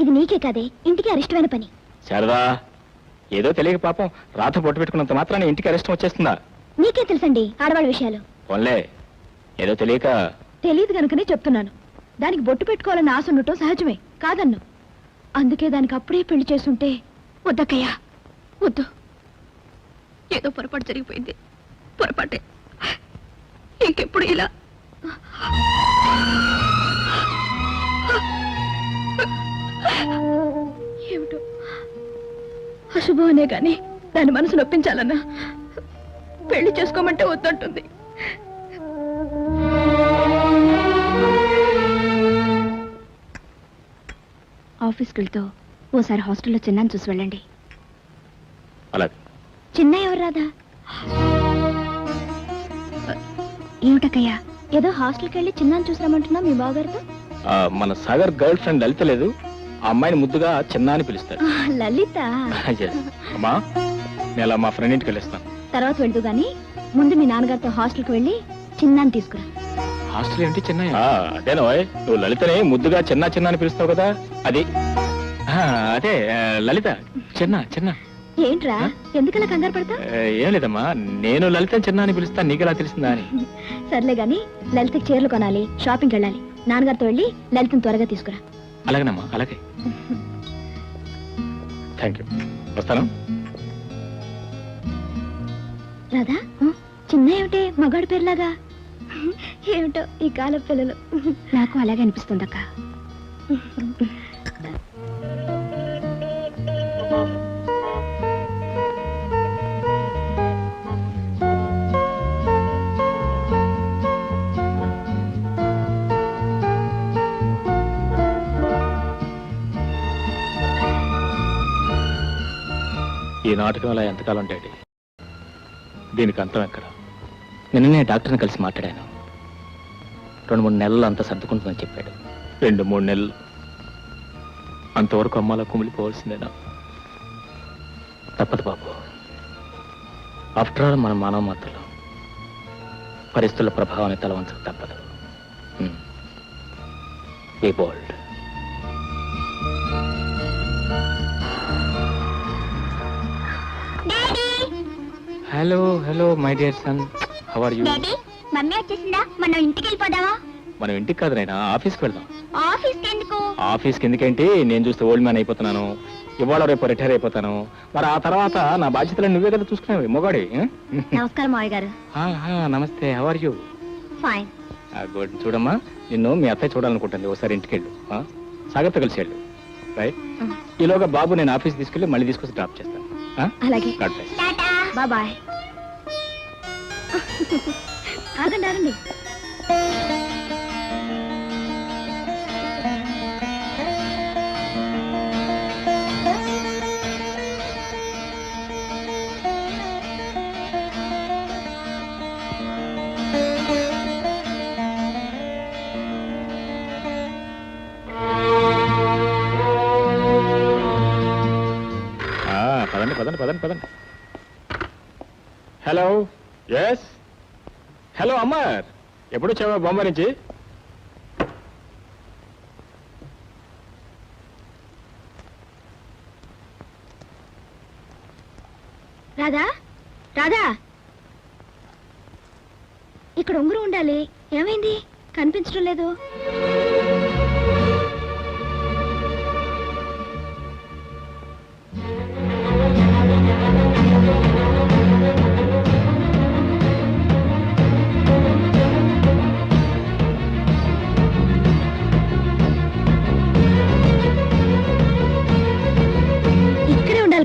ఇది నీకే కాదే, ఇంటికి అరిష్టమైన పని. శారదా, ఏదో తెలియక పాపం రాత పొట్టు పెట్టుకున్నంత మాత్రాన్ని ఇంటికి అరెస్ట్ వచ్చేస్తుందా? నీకే తెలుసండి ఆడవాళ్ళ విషయాలు. పోన్లే, ఏదో తెలియక. తెలియదు కనుకనే చెప్తున్నాను. దానికి బొట్టు పెట్టుకోవాలన్న ఆశ ఉండటం సహజమే, కాదన్ను. అందుకే దానికి అప్పుడే పెళ్లి చేసుంటే. వద్దక్కయ్యా, వద్దు. ఏదో పొరపాటు జరిగిపోయింది, పొరపాటే. ఇంకెప్పుడు ఇలా. ఏమిటో అశుభం అనే గాని దాని మనసు నొప్పించాలన్నా పెళ్లి చేసుకోమంటే వద్దంటుంది. ఆఫీస్కి వెళ్తూ ఓసారి హాస్టల్లో చిన్నాను చూసి వెళ్ళండి. అలాగే. చిన్న ఎవరు రాదా? ఏమిటక్కయ్యా, ఏదో హాస్టల్కి వెళ్ళి చిన్నాను చూసిరామంటున్నా మీ బావగారితో? మన సాగర్ గర్ల్ ఫ్రెండ్ లలిత లేదు, ఆ అమ్మాయిని ముద్దుగా చిన్న అని పిలుస్తారు. లలిత? Yes. అమ్మా, నేను అలా మా ఫ్రెండ్ ఇంటికి వెళ్ళేస్తాను. తర్వాత వెళ్తూ గాని ముందు మీ నాన్నగారితో హాస్టల్కి వెళ్ళి చిన్నాను తీసుకురా. హాస్టల్ ఏంటి చిన్న? అదేనో, నువ్వు లలితని ముద్దుగా చిన్న చిన్న అని పిలుస్తావు కదా, అది. అదే లలిత, చిన్న చిన్న. ఏంట్రా, ఎందుకలా కంగారు పడతా? ఏం లేదమ్మా, నేను లలితని చిన్న అని పిలుస్తాను, నీకెలా తెలిసిందా అని. సర్లే గాని లలితకి చీరలు కొనాలి, షాపింగ్కి వెళ్ళాలి. నాన్నగారితో వెళ్ళి లలితను త్వరగా తీసుకురా. అలాగేనమ్మా, అలాగే. థ్యాంక్ యూ, వస్తాను. రాధా, చిన్న ఏమిటి మగాడు పేరులాగా? ఏమిటో ఈ కాల పిల్లలు. నాకు అలాగే అనిపిస్తుందక్క. ఈ నాటకం అలా ఎంతకాలం ఉంటాయి? దీనికి అంతం ఎక్కడ? నిన్ననే డాక్టర్ని కలిసి మాట్లాడాను. 2-3 నెలలు అంతా సర్దుకుంటుందని చెప్పాడు. 2-3 నెలలు అంతవరకు అమ్మాలా కుమిలిపోవాల్సిందేనా? తప్పదు బాబు. ఆఫ్టర్ ఆల్ మన మానవ మాత్రలు, పరిస్థితుల ప్రభావాన్ని తలవంచక తప్పదు. Be bold. Hello hello my dear son, how are you? Mummy వచ్చేసిందా? మనం ఇంటికి వెళ్ళిపోదామా? మనం ఇంటికి కాదు నాయనా, ఆఫీస్కి వెళ్దాం. ఆఫీస్కి ఎందుకు? ఆఫీస్కి ఎందుకేంటి, నేను చూస్తే ఓల్డ్ మ్యాన్ అయిపోతున్నాను. ఇవాళ రేపు రిటైర్ అయిపోతాను. మరి ఆ తర్వాత నా బాధ్యతలు నువ్వే కదా చూసుకునేవి, మొగాడి. నమస్కారం మావయ్య గారు. నమస్తే, how are you? Fine. Good. చూడమ్మా, నిన్ను మీ అత్తయ్య చూడాలనుకుంటుంది, ఒకసారి ఇంటికి వెళ్ళు. సాగర్తో కలిసి వెళ్ళు, రైట్? ఈలోగా బాబు నేను ఆఫీస్ తీసుకెళ్ళి మళ్ళీ తీసుకొచ్చి డ్రాప్ చేస్తాను. అలాగే. God bless. బాయ్. ఆగండి ఆగండి. పదండి పదండి పదండి. Hello, yes. హలో అమ్మర్, ఎప్పుడు వచ్చావా బొంబాయి నుంచి? రాధా, రాధా, ఇక్కడ ఉంగరం ఉండాలి. ఏమైంది? కనిపించడం లేదు.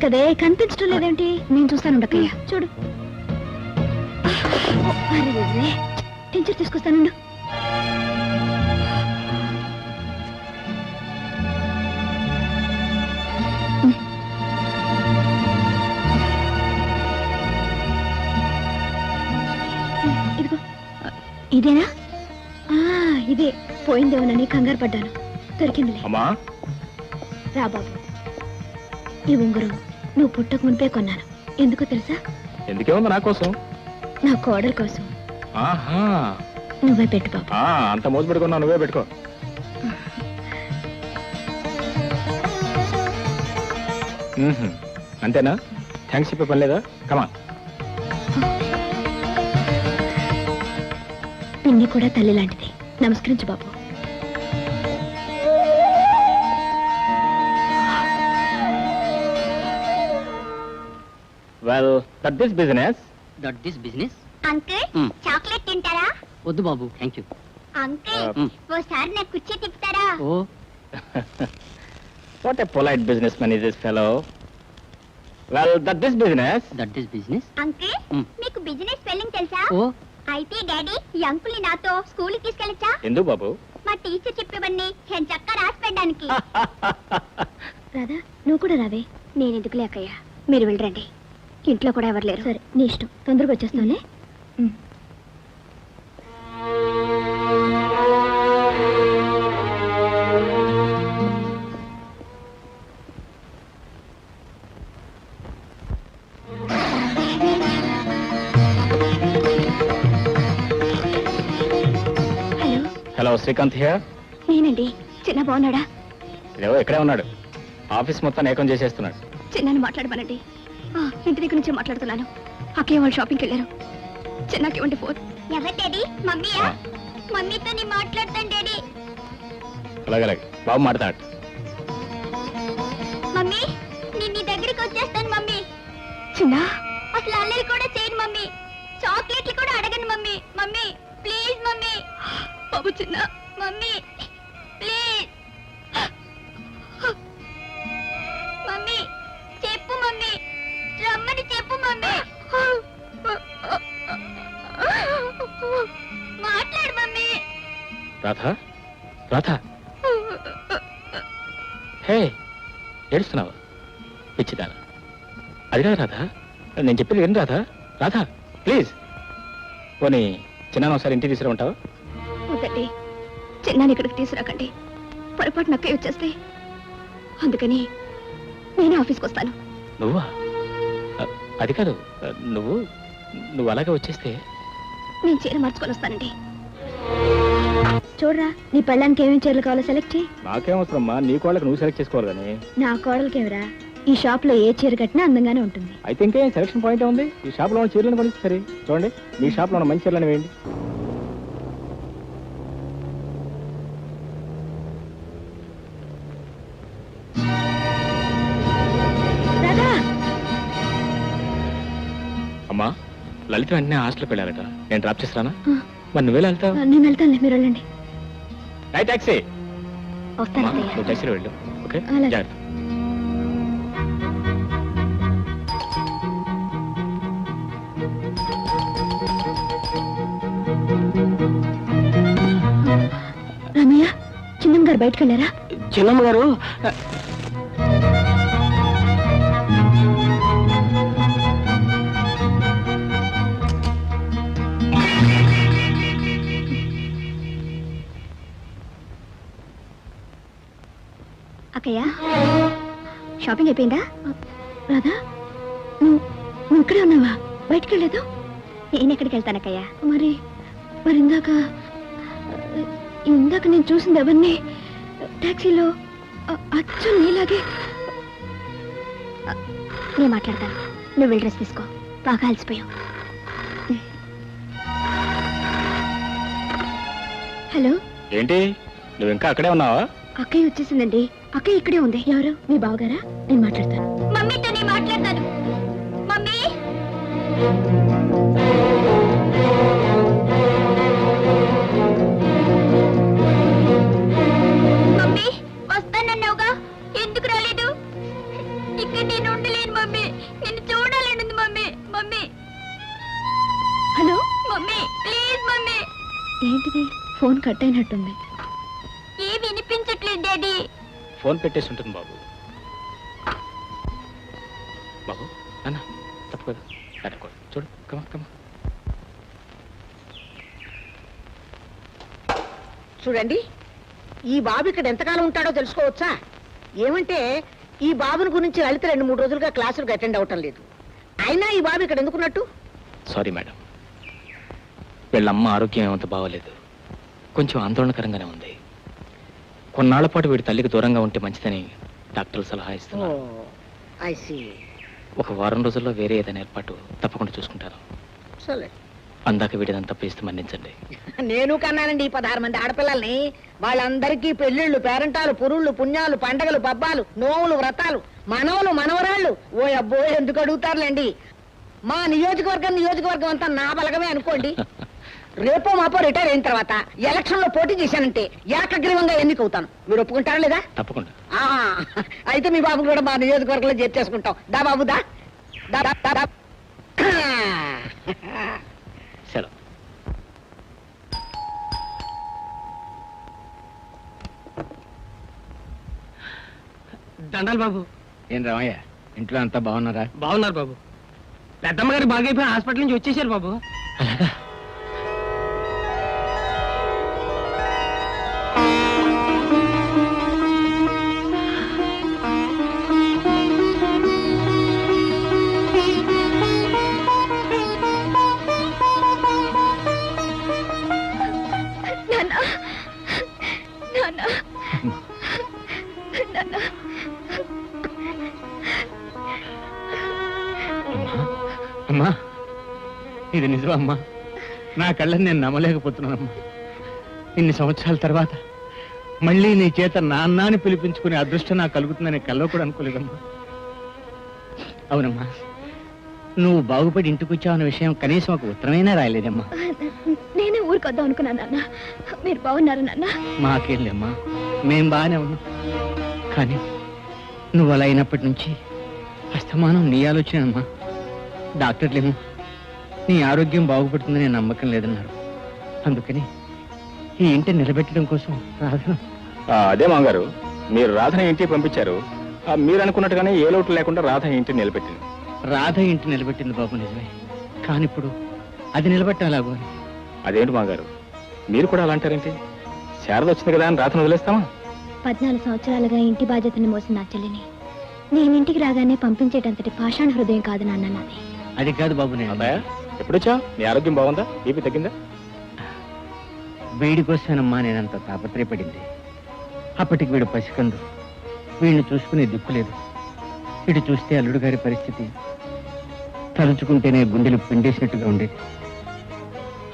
చూడాలి కదే, కనిపించడం లేదేంటి? నేను చూస్తాను ఉండకయ్య. చూడు. టీచర్ తీసుకొస్తానుండు. ఇదిగో. ఇదేనా? ఇదే. పోయిందేమోనని కంగారు పడ్డాను. దొరికిందిలే. అమ్మా రా బాబు. ఈ ఉంగరం నువ్వు పుట్టక మునిపే కొన్నాను. ఎందుకో తెలుసా? ఎందుకే ఉంది నా కోసం? నా కోడల కోసం. ఆహా, నువ్వే పెట్టు బాబు. అంత మోజు పెట్టుకున్నా, నువ్వే పెట్టుకో. అంతేనా? థ్యాంక్స్ చెప్పే పని లేదా? కమా. పిన్ని కూడా తల్లి లాంటిది. నమస్కరించు బాబు. Well, that this business. That this business. Uncle chocolate తింటారా? వద్దు బాబు, థ్యాంక్ యూ. అంకుల్ ఓసారి నాకు కుర్చీ తిప్పుతారా? Oh what a polite business man is this fellow. Well, that this business. That this business. Uncle మీకు బిజినెస్ స్పెల్లింగ్ తెలుసా? ఓ అయితే డాడీ ఈ అంకుల్ ని నాతో స్కూల్ కి తీసుకెళ్ళచ్చా? ఎందుకు బాబు? మా టీచర్ చెప్పేవన్నీ నేను చక్కగా రాసి పెట్టడానికి. రాధా, నువ్వు కూడా రావే. నేను ఎందుకు లేకయ్యా, మీరు వెళ్ళరండి. ఇంట్లో కూడా ఎవరు లేరు. సరే, నీ ఇష్టం. తొందరగా వచ్చేస్తానే. హలో. Hello, Srikanth here. నేనండి. చిన్న బాగున్నాడా? ఇదేవో ఇక్కడే ఉన్నాడు. ఆఫీస్ మొత్తం ఏకం చేసేస్తున్నాడు. చిన్నాని మాట్లాడమనండి. ఇంటి దగ్గర నుంచి మాట్లాడుతున్నాను. అక్కయ్య వాళ్ళు షాపింగ్కి వెళ్ళారు. చిన్నకి ఇవ్వండి ఫోన్. ఎవరు డాడీ? మమ్మీయా? మమ్మీతో నీ మాట్లాడతాను డాడీ. అలాగే బాబు మాట్లాడు. మమ్మీ నేను నీ దగ్గరికి వచ్చేస్తాను మమ్మీ. చిన్న, అసలు అల్లరి కూడా చేయను మమ్మీ. చాక్లెట్లు కూడా అడగను మమ్మీ. Mummy please mummy. బాబు చిన్న. Mummy please. మమ్మీ చెప్పు మమ్మీ. రమ్మని చెప్పు మమ్మీ. మాట్లాడు మమ్మీ. రాధా, రాధా, హే, ఏడుస్తున్నావా? పిచ్చిదానా. అది కాదు రాధా, నేను చెప్పేది విను రాధా. రాధా ప్లీజ్. పోనీ చిన్న ఒకసారి ఇంటికి తీసుకురామంటావా? వద్దండి, చిన్నాని ఇక్కడికి తీసుకురాకండి. పొరపాటు నక్కయ్య వచ్చేస్తే. అందుకని నేనే ఆఫీస్కి వస్తాను. నువ్వా? అది కాదు, నువ్వు అలాగే వచ్చేస్తే. నేను చీర మార్చుకొని వస్తానండి. చూడరా, నీ పెళ్ళానికి ఏమేమి చీరలు కావాలో సెలెక్ట్ చేయి. నాకేం అవసరమ్మా, నీ కోళ్ళకి నువ్వు సెలెక్ట్ చేసుకోవాలి కానీ. నా కోడలికేమిరా, ఈ షాప్ లో ఏ చీర కట్టినా అందంగానే ఉంటుంది. అయితే ఇంకేం సెలక్షన్ పాయింట్ ఉంది. ఈ షాప్ లో ఉన్న చీరలను కొనిస్తే సరే. చూడండి, మీ షాప్ లో ఉన్న మంచి చీరలను వేయండి. రాధా, అమ్మా, లలిత వెంటనే హాస్టల్కి వెళ్ళారట. నేను డ్రాప్ చేస్తానా? మరి నువ్వే వెళ్తావు? నేను వెళ్తానులే, మీరు వెళ్ళండి. Night taxi. వస్తాను అమ్మా, అత్తయ్య. నువ్వు టాక్సీలో వెళ్ళు. ఓకే, అలాగే. జాగ్రత్త. రమయ్య, చిన్నమ్మ గారు బయటకు వెళ్ళారా? చిన్నమ్మ గారు అక్కయ్య, షాపింగ్ అయిపోయిందా? రాధా, నువ్వు ఇక్కడే ఉన్నావా? బయటికి వెళ్ళలేదు? నేను ఎక్కడికి వెళ్తానక్కయ్య. మరి ఇందాక నేను చూసింది ఎవరిని? టాక్సీలో అచ్చు నీలాగే. నేను మాట్లాడతాను, నువ్వు వెళ్ళి డ్రెస్ తీసుకో. బాగా అలసిపోయావు. హలో. ఏంటి, నువ్వు ఇంకా అక్కడే ఉన్నావా? అక్కయ్య వచ్చేసిందండి. అక్కయ్య ఇక్కడే ఉంది. ఎవరు? మీ బావగారా? నేను మాట్లాడతాను. మమ్మీతో నేను మాట్లాడతాను. మమ్మీ మమ్మీ వస్తానన్నావుగా, ఎందుకు రాలేదు? ఇక్కడ నేను ఉండలేను ఫోన్ కట్ అయినట్టుంది. ఏ వినిపించట్లేదు డాడీ. ఫోన్ పెట్టేసి ఉంటుంది బాబు. బాబు అన్న తప్పు కదా, చూడు కమా కమా. చూడండి, ఈ బాబు ఇక్కడ ఎంతకాలం ఉంటాడో తెలుసుకోవచ్చా? ఏమంటే ఈ బాబుని గురించి లలిత 2-3 రోజులుగా క్లాసులకు అటెండ్ అవటం లేదు. అయినా ఈ బాబు ఇక్కడ ఎందుకున్నట్టు? సారీ మేడం, వీళ్ళమ్మ ఆరోగ్యం ఏమంత బాగోలేదు, కొంచెం ఆందోళనకరంగానే ఉంది. కొన్నాళ్ల పాటు వీడి తల్లికి దూరంగా ఉంటే మంచిదని డాక్టర్లు సలహా ఇస్తున్నారు. I see. ఒక వారం రోజుల్లో వేరే ఏదైనా ఏర్పాటు తప్పకుండా చూసుకుంటారు. సరే, అందాక వీడిదంతా ప్లీజ్ మన్నించండి. నేను కన్నానండి ఈ 16 మంది ఆడపిల్లల్ని. వాళ్ళందరికీ పెళ్లిళ్ళు, పేరంటాలు, పురుళ్ళు, పుణ్యాలు, పండగలు, పబ్బాలు, నోములు, వ్రతాలు, మనవలు, మనవరాళ్ళు. ఓ అబ్బో, ఎందుకు అడుగుతారులేండి. మా నియోజకవర్గం అంతా నా బలగమే అనుకోండి. రేపో మాపో రిటైర్ అయిన తర్వాత ఎలక్షన్ లో పోటీ చేశానంటే ఏకగ్రీవంగా ఎన్నికవుతాను. మీరు ఒప్పుకుంటారా లేదా? తప్పకుండా. అయితే మీ బాబు కూడా మా నియోజకవర్గంలో చేర్చేసుకుంటాం. దా బాబు దా. సెలవు. దండాలు బాబు. ఏం రామయ్య, ఇంట్లో అంతా బాగున్నారా? బాగున్నారు బాబు. పెద్దమ్మ గారు బాగైపోయి హాస్పిటల్ నుంచి వచ్చేసారు బాబు. అమ్మా, ఇది నిజమా అమ్మా? నా కళ్ళని నేను నమ్మలేకపోతున్నానమ్మా. ఇన్ని సంవత్సరాల తర్వాత మళ్ళీ నీ చేత నాన్న అని పిలిపించుకునే అదృష్టం నాకు కలుగుతుందని కల్లో కూడా అనుకోలేదమ్మా. అవునమ్మా, నువ్వు బాగుపడి ఇంటికి వచ్చావన్న విషయం కనీసం ఒక ఉత్తరమైనా రాయలేదమ్మా. నేనే ఊరికొద్దాం అనుకున్నాను నాన్న. మీరు బాగున్నారు నాన్న? మాకేం లేమ్మా, మేం బాగానే ఉన్నాం. కానీ నువ్వు అలా అయినప్పటి నుంచి అస్తమానం నీ ఆలోచనమ్మా. డాక్టర్లేమో నీ ఆరోగ్యం బాగుపడుతుందని నమ్మకం లేదన్నారు. అందుకని ఈ ఇంటిని నిలబెట్టడం కోసం రాధను. అదే మామగారు, మీరు రాధని ఇంటికి పంపించారు. మీరు అనుకున్నట్టుగానే ఏ లోటు లేకుండా రాధ ఇంటిని నిలబెట్టింది. రాధ ఇంటి నిలబెట్టింది బాబు, నిజమే. కానీ ఇప్పుడు అది నిలబెట్టడం ఎలాగో అని. అదేంటి మామగారు, మీరు కూడా అలా అంటారేంటి? శారద వచ్చింది కదా అని రాధను వదిలేస్తామా? 14 సంవత్సరాలుగా ఇంటి బాధ్యతను మోసిన నా చెల్లిని నేను ఇంటికి రాగానే పంపించేటంతటి పాషాణ హృదయం కాదు నాన్న నాది. అది కాదు బాబు, నేను అన్నయ్య ఎప్పుడొచ్చా? నీ ఆరోగ్యం బాగుందా? బీపీ తగ్గిందా? వీడి కోసమేనమ్మా నేనంత తాపత్రయపడింది. అప్పటికి వీడు పసికందు, వీడిని చూసుకునే దిక్కు లేదు. వీడు చూస్తే అల్లుడు గారి పరిస్థితి తలుచుకుంటేనే గుండెలు పిండేసినట్టుగా ఉండేది.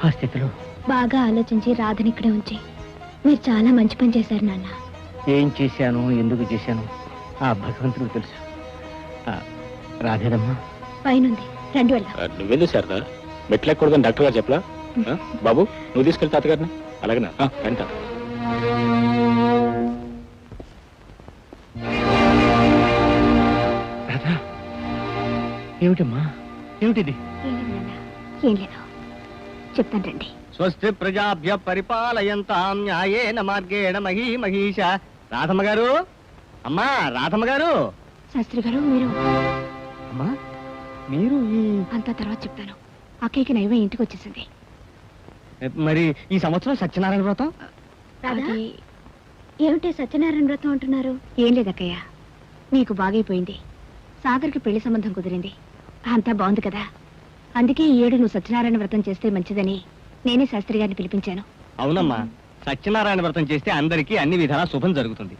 ఆ స్థితిలో బాగా ఆలోచించి రాధని ఇక్కడే ఉంచి మీరు చాలా మంచి పని చేశారు నాన్న. ఏం చేశాను, ఎందుకు చేశాను ఆ భగవంతుడికి తెలుసు. రాధేదమ్మా పైనుంది, రండి వెళ్దాం. నువ్వెందుకు శారద? మెట్లెక్కకూడదని డాక్టర్ గారు చెప్పలా? బాబు నువ్వు తీసుకెళ్తా తాతగారిని. అలాగేనా? రండి తాత. రాధా, ఏమిటమ్మా, ఏమిటిది? ఏం లేదు నాన్న, ఏం లేదు, చెప్తాను రండి. స్వస్తి ప్రజాభ్య పరిపాలయంతాం న్యాయేన మార్గేణ మహీమహీష. రాధమ్మ గారు, అమ్మా రాధమ్మ గారు. శాస్త్రి గారు, మీరు అమ్మా మీరు అంతా తర్వాత చెప్తాను. అక్కయ్యకి నైవే ఇంటికి వచ్చేసింది. మరి ఈ సంవత్సరం సత్యనారాయణ వ్రతం అది ఏమిటి సత్యనారాయణ వ్రతం అంటున్నారు? ఏం లేదు అక్కయ్య, నీకు బాగైపోయింది. సాగర్కి పెళ్లి సంబంధం కుదిరింది, అంతా బాగుంది కదా. అందుకే ఈ ఏడు నువ్వు సత్యనారాయణ వ్రతం చేస్తే మంచిదని నేనే శాస్త్రి గారిని పిలిపించాను. అవునమ్మా, సత్యనారాయణ వ్రతం చేస్తే అందరికీ అన్ని విధాలా శుభం జరుగుతుంది.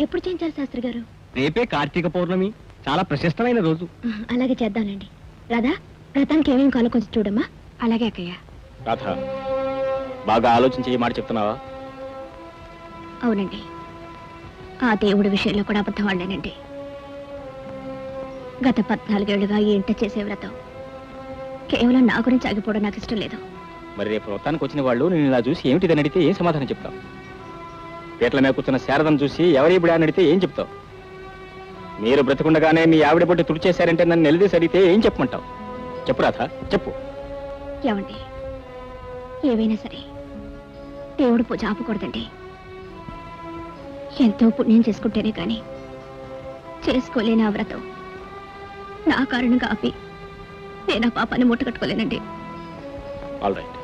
ఎప్పుడు చేయించాలి శాస్త్రి గారు? రేపే కార్తీక పౌర్ణమి, చాలా ప్రశస్తమైన రోజు. అలాగే చేద్దాంలేండి. రాధా, వ్రతానికి ఏమేమి కాలో కొంచెం చూడమ్మా. అలాగే అక్కయ్య. రాధ, బాగా ఆలోచించి ఈ మాట చెప్తున్నావా? అవునండి, ఆ దేవుడి విషయంలో కూడా అబద్ధం ఆడలేనండి. గత 14 ఏళ్లుగా ఈ ఇంట చేసే వ్రతం కేవలం నా గురించి ఆగిపోవడం నాకు ఇష్టం లేదు. మరి రేపు వ్రతానికి వచ్చిన వాళ్ళు నేను ఇలా చూసి ఏమిటిదని అడిగితే ఏం సమాధానం చెప్తావు? పీటల మీద కూర్చున్న శారదను చూసి ఎవరిప్పుడు అని అడిగితే ఏం చెప్తావు? మీరు బ్రతికుండగానే మీ ఆవిడ పొట్టి తుడిచేశారంటే నన్ను నిలదీసి అడిగితే ఏం చెప్పమంటావు? చెప్పు రాధ, చెప్పు. ఏమండి, ఏవైనా సరే దేవుడు పూజ ఆపకూడదండి. ఎంతో పుణ్యం చేసుకుంటేనే కానీ చేసుకోలేని ఆ వ్రతం నా కారణంగా ఆపి నేను ఆ పాపాన్ని మూటకట్టుకోలేనండి. All right.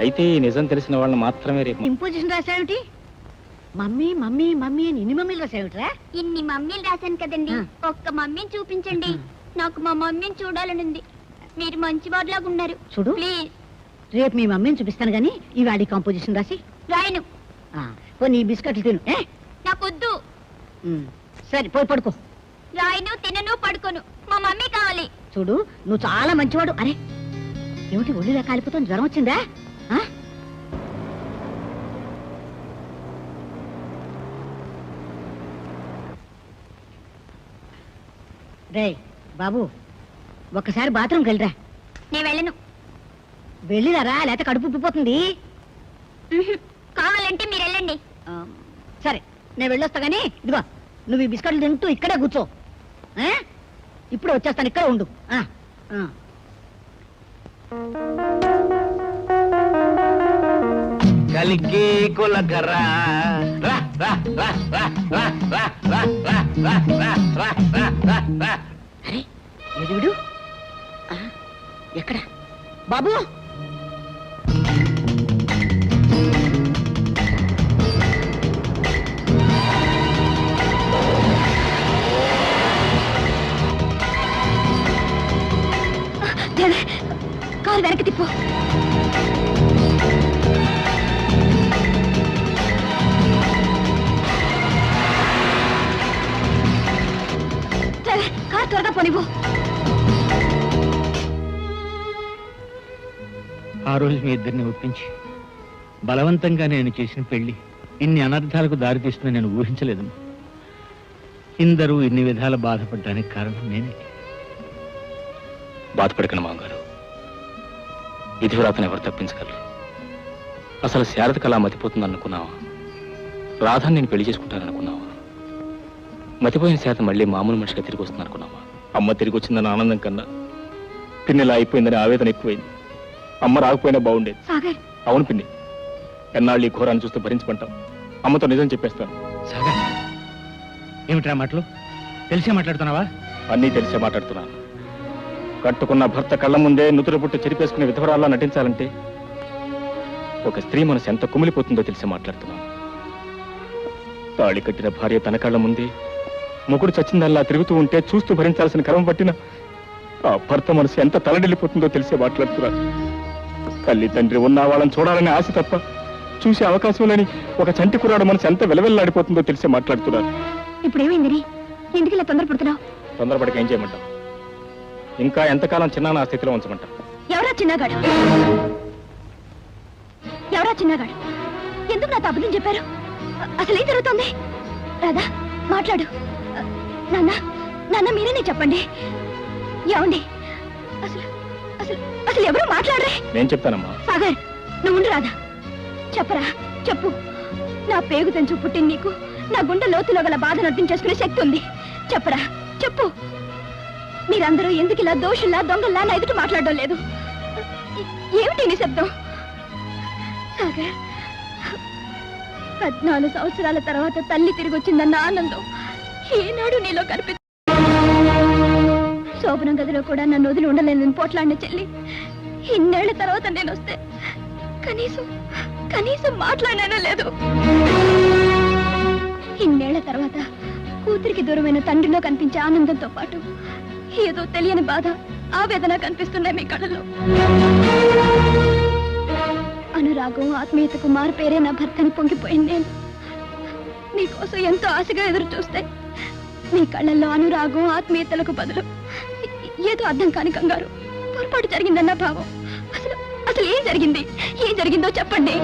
అయితే ఈ నిజం తెలిసిన వాళ్ళని మాత్రమే రేపు ఇంపోజిషన్ రాసావిటి? మమ్మీ మమ్మీ మమ్మీ అని ఇన్ని మమ్మీలు రాసావిట్రా? ఇన్ని మమ్మీలు రాశాను కదండి, ఒక్క మమ్మీని చూపించండి. నాకు మా మమ్మీని చూడాలనుంది. మీరు మంచి వాడిలాగా ఉన్నారు. చూడు, ప్లీజ్. రేపు మీ మమ్మీని చూపిస్తాను గానీ ఈవాడి కాంపోజిషన్ రాసి రాయను. కొన్ని బిస్కెట్లు తిను. నాకొద్దు. సరే పోయి పడుకో. రాయను, తినను, పడుకోను. మా మమ్మీ కావాలి. చూడు, నువ్వు చాలా మంచివాడు. అరే ఏమిటి ఒళ్ళిలా కాలిపోతుంది? జ్వరం వచ్చిందా? రే బాబు, ఒక్కసారి బాత్రూమ్కి వెళ్ళరా. నేను వెళ్ళను. వెళ్ళిరారా, లేకపోతే కడుపు ఉబ్బిపోతుంది. కావాలంటే మీరు వెళ్ళండి. సరే నేను వెళ్ళొస్తా గానీ ఇదిగో నువ్వు ఈ బిస్కెట్లు తింటూ ఇక్కడే కూర్చో. ఇప్పుడు వచ్చేస్తాను, ఇక్కడ ఉండు. కలికి కులకరా రా రా రా రా రా రా రా రా రా రా రా రా రా రా. అరే ఎదుడు ఎక్కడ బాబు? కారు వెనక్కి తిప్పు. కారు త్వరగా పోనివ్వు. ఆ రోజు మీ ఇద్దరిని ఒప్పించి బలవంతంగా నేను చేసిన పెళ్లి ఇన్ని అనర్థాలకు దారితీస్తుందని నేను ఊహించలేదు. ఇందరూ ఇన్ని విధాల బాధపడడానికి కారణం నేనే. బాధపడకండి మామగారు. విధివ్రాతను ఎవరు తప్పించగలరు? అసలు శారదకు అలా మతిపోతుంది అనుకున్నావా? రాధాన్ని నేను పెళ్లి చేసుకుంటాను అనుకున్నావా? మతిపోయిన శారద మళ్ళీ మామూలు మనిషిగా తిరిగి వస్తుంది అనుకున్నావా? అమ్మ తిరిగి వచ్చిందని ఆనందం కన్నా పిన్నెలా అయిపోయిందని ఆవేదన ఎక్కువైంది. అమ్మ రాకపోయినా బాగుండేది. అవును పిన్ని, ఎన్నాళ్ళు ఈ ఘోరాన్ని చూస్తూ భరించమంటాం. అమ్మతో నిజం చెప్పేస్తాను. సాగర్, ఏమిట్రా మాటలు? తెలిసే మాట్లాడుతున్నావా? అన్నీ తెలిసే మాట్లాడుతున్నాను. కట్టుకున్న భర్త కళ్ళ ముందే నుదురు పుట్టి చెరిపేసుకునే విధవరాల్లా నటించాలంటే ఒక స్త్రీ మనసు ఎంత కుమిలిపోతుందో తెలిసి మాట్లాడుతున్నాను. తాళి కట్టిన భార్య తన కళ్ళ ముందే మొగుడు చచ్చిందల్లా తిరుగుతూ ఉంటే చూస్తూ భరించాల్సిన కర్మ పట్టిన ఆ భర్త మనసు ఎంత తలడిల్లిపోతుందో తెలిసే మాట్లాడుతున్నాను. తల్లి తండ్రి ఉన్న వాళ్ళని చూడాలని ఆశ తప్ప చూసే అవకాశం లేని ఒక చంటి కుర్రాడు మనసు ఎంత వెలవెల్లాడిపోతుందో తెలిసే మాట్లాడుతున్నాను. ఇప్పుడు ఏమైంది? ఎందుకు ఇలా తొందరపడుతున్నావు? తొందరపడికి ఏం చేయమంటావు? ఇంకా ఎంతకాలం చిన్న ఆ స్థితిలో ఉంచమంటావు? ఎవరా చిన్నగాడు? ఎవరా చిన్నగాడు? ఎందుకు నాతో అబద్ధం చెప్పారు? అసలు ఏం జరుగుతుంది? రాధా, మాట్లాడు. నాన్న, నాన్న మీరేనే చెప్పండి. ఏమండి? అసలు అసలు అసలు ఎవరు మాట్లాడరే? నేను చెప్తానమ్మా. సాగర్, నువ్వు ఉండు. రాధా, చెప్పరా, చెప్పు. నా పేగు తెంచు పుట్టిన నీకు నా గుండె లోతులో గల బాధను అర్థం చేసుకునే శక్తి ఉంది. చెప్పరా, చెప్పు. మీరందరూ ఎందుకు ఇలా దోషుల్లా దొంగల్లా నా ఎదుట మాట్లాడడం లేదు? ఏమిటి నీ శబ్దం? సాగర్, 14 సంవత్సరాల తర్వాత తల్లి తిరిగి వచ్చిందన్న ఆనందం ఏనాడు నీలో కనిపి శోభనం గదిలో కూడా నన్ను వదిలి ఉండలేదని పోట్లాడిన చెల్లి ఇన్నేళ్ల తర్వాత నేను వస్తే కనీసం కనీసం మాట్లాడానో లేదు. ఇన్నేళ్ల తర్వాత కూతురికి దూరమైన తండ్రిలో కనిపించే ఆనందంతో పాటు ఏదో తెలియని బాధ, ఆవేదన కనిపిస్తున్నాయి మీ కళ్ళలో. అనురాగం, ఆత్మీయతకు మారు పేరే నా భర్తని పొంగిపోయింది. నేను నీకోసం ఎంతో ఆశగా ఎదురు చూస్తే మీ కళ్ళల్లో అనురాగం, ఆత్మీయతలకు బదులు ఏదో అర్థం కాని కంగారు, పొరపాటు జరిగిందన్న భావం. అసలు అసలు ఏం జరిగింది? ఏం జరిగిందో చెప్పండి.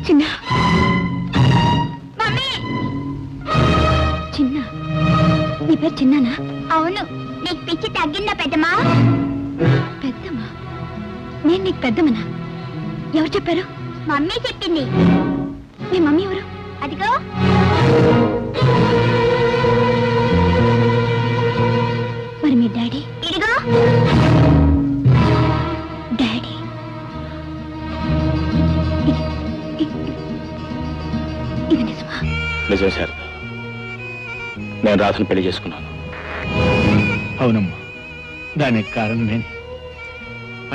చిన్న చిన్న, నీ పేరు చిన్నానా? అవును. నీకు పిచ్చి తగ్గిందా పెద్దమా? పెద్దమ్మా? నేను నీకు పెద్దమ్మనా? ఎవరు చెప్పారు? మమ్మీ చెప్పింది. మీ మమ్మీ ఎవరు? అదిగో. మరి మీ డాడీ? ఇదిగో. నిజం శారద, నేను రాధను పెళ్లి చేసుకున్నాను. అవునమ్మా, దానికి కారణం నేను.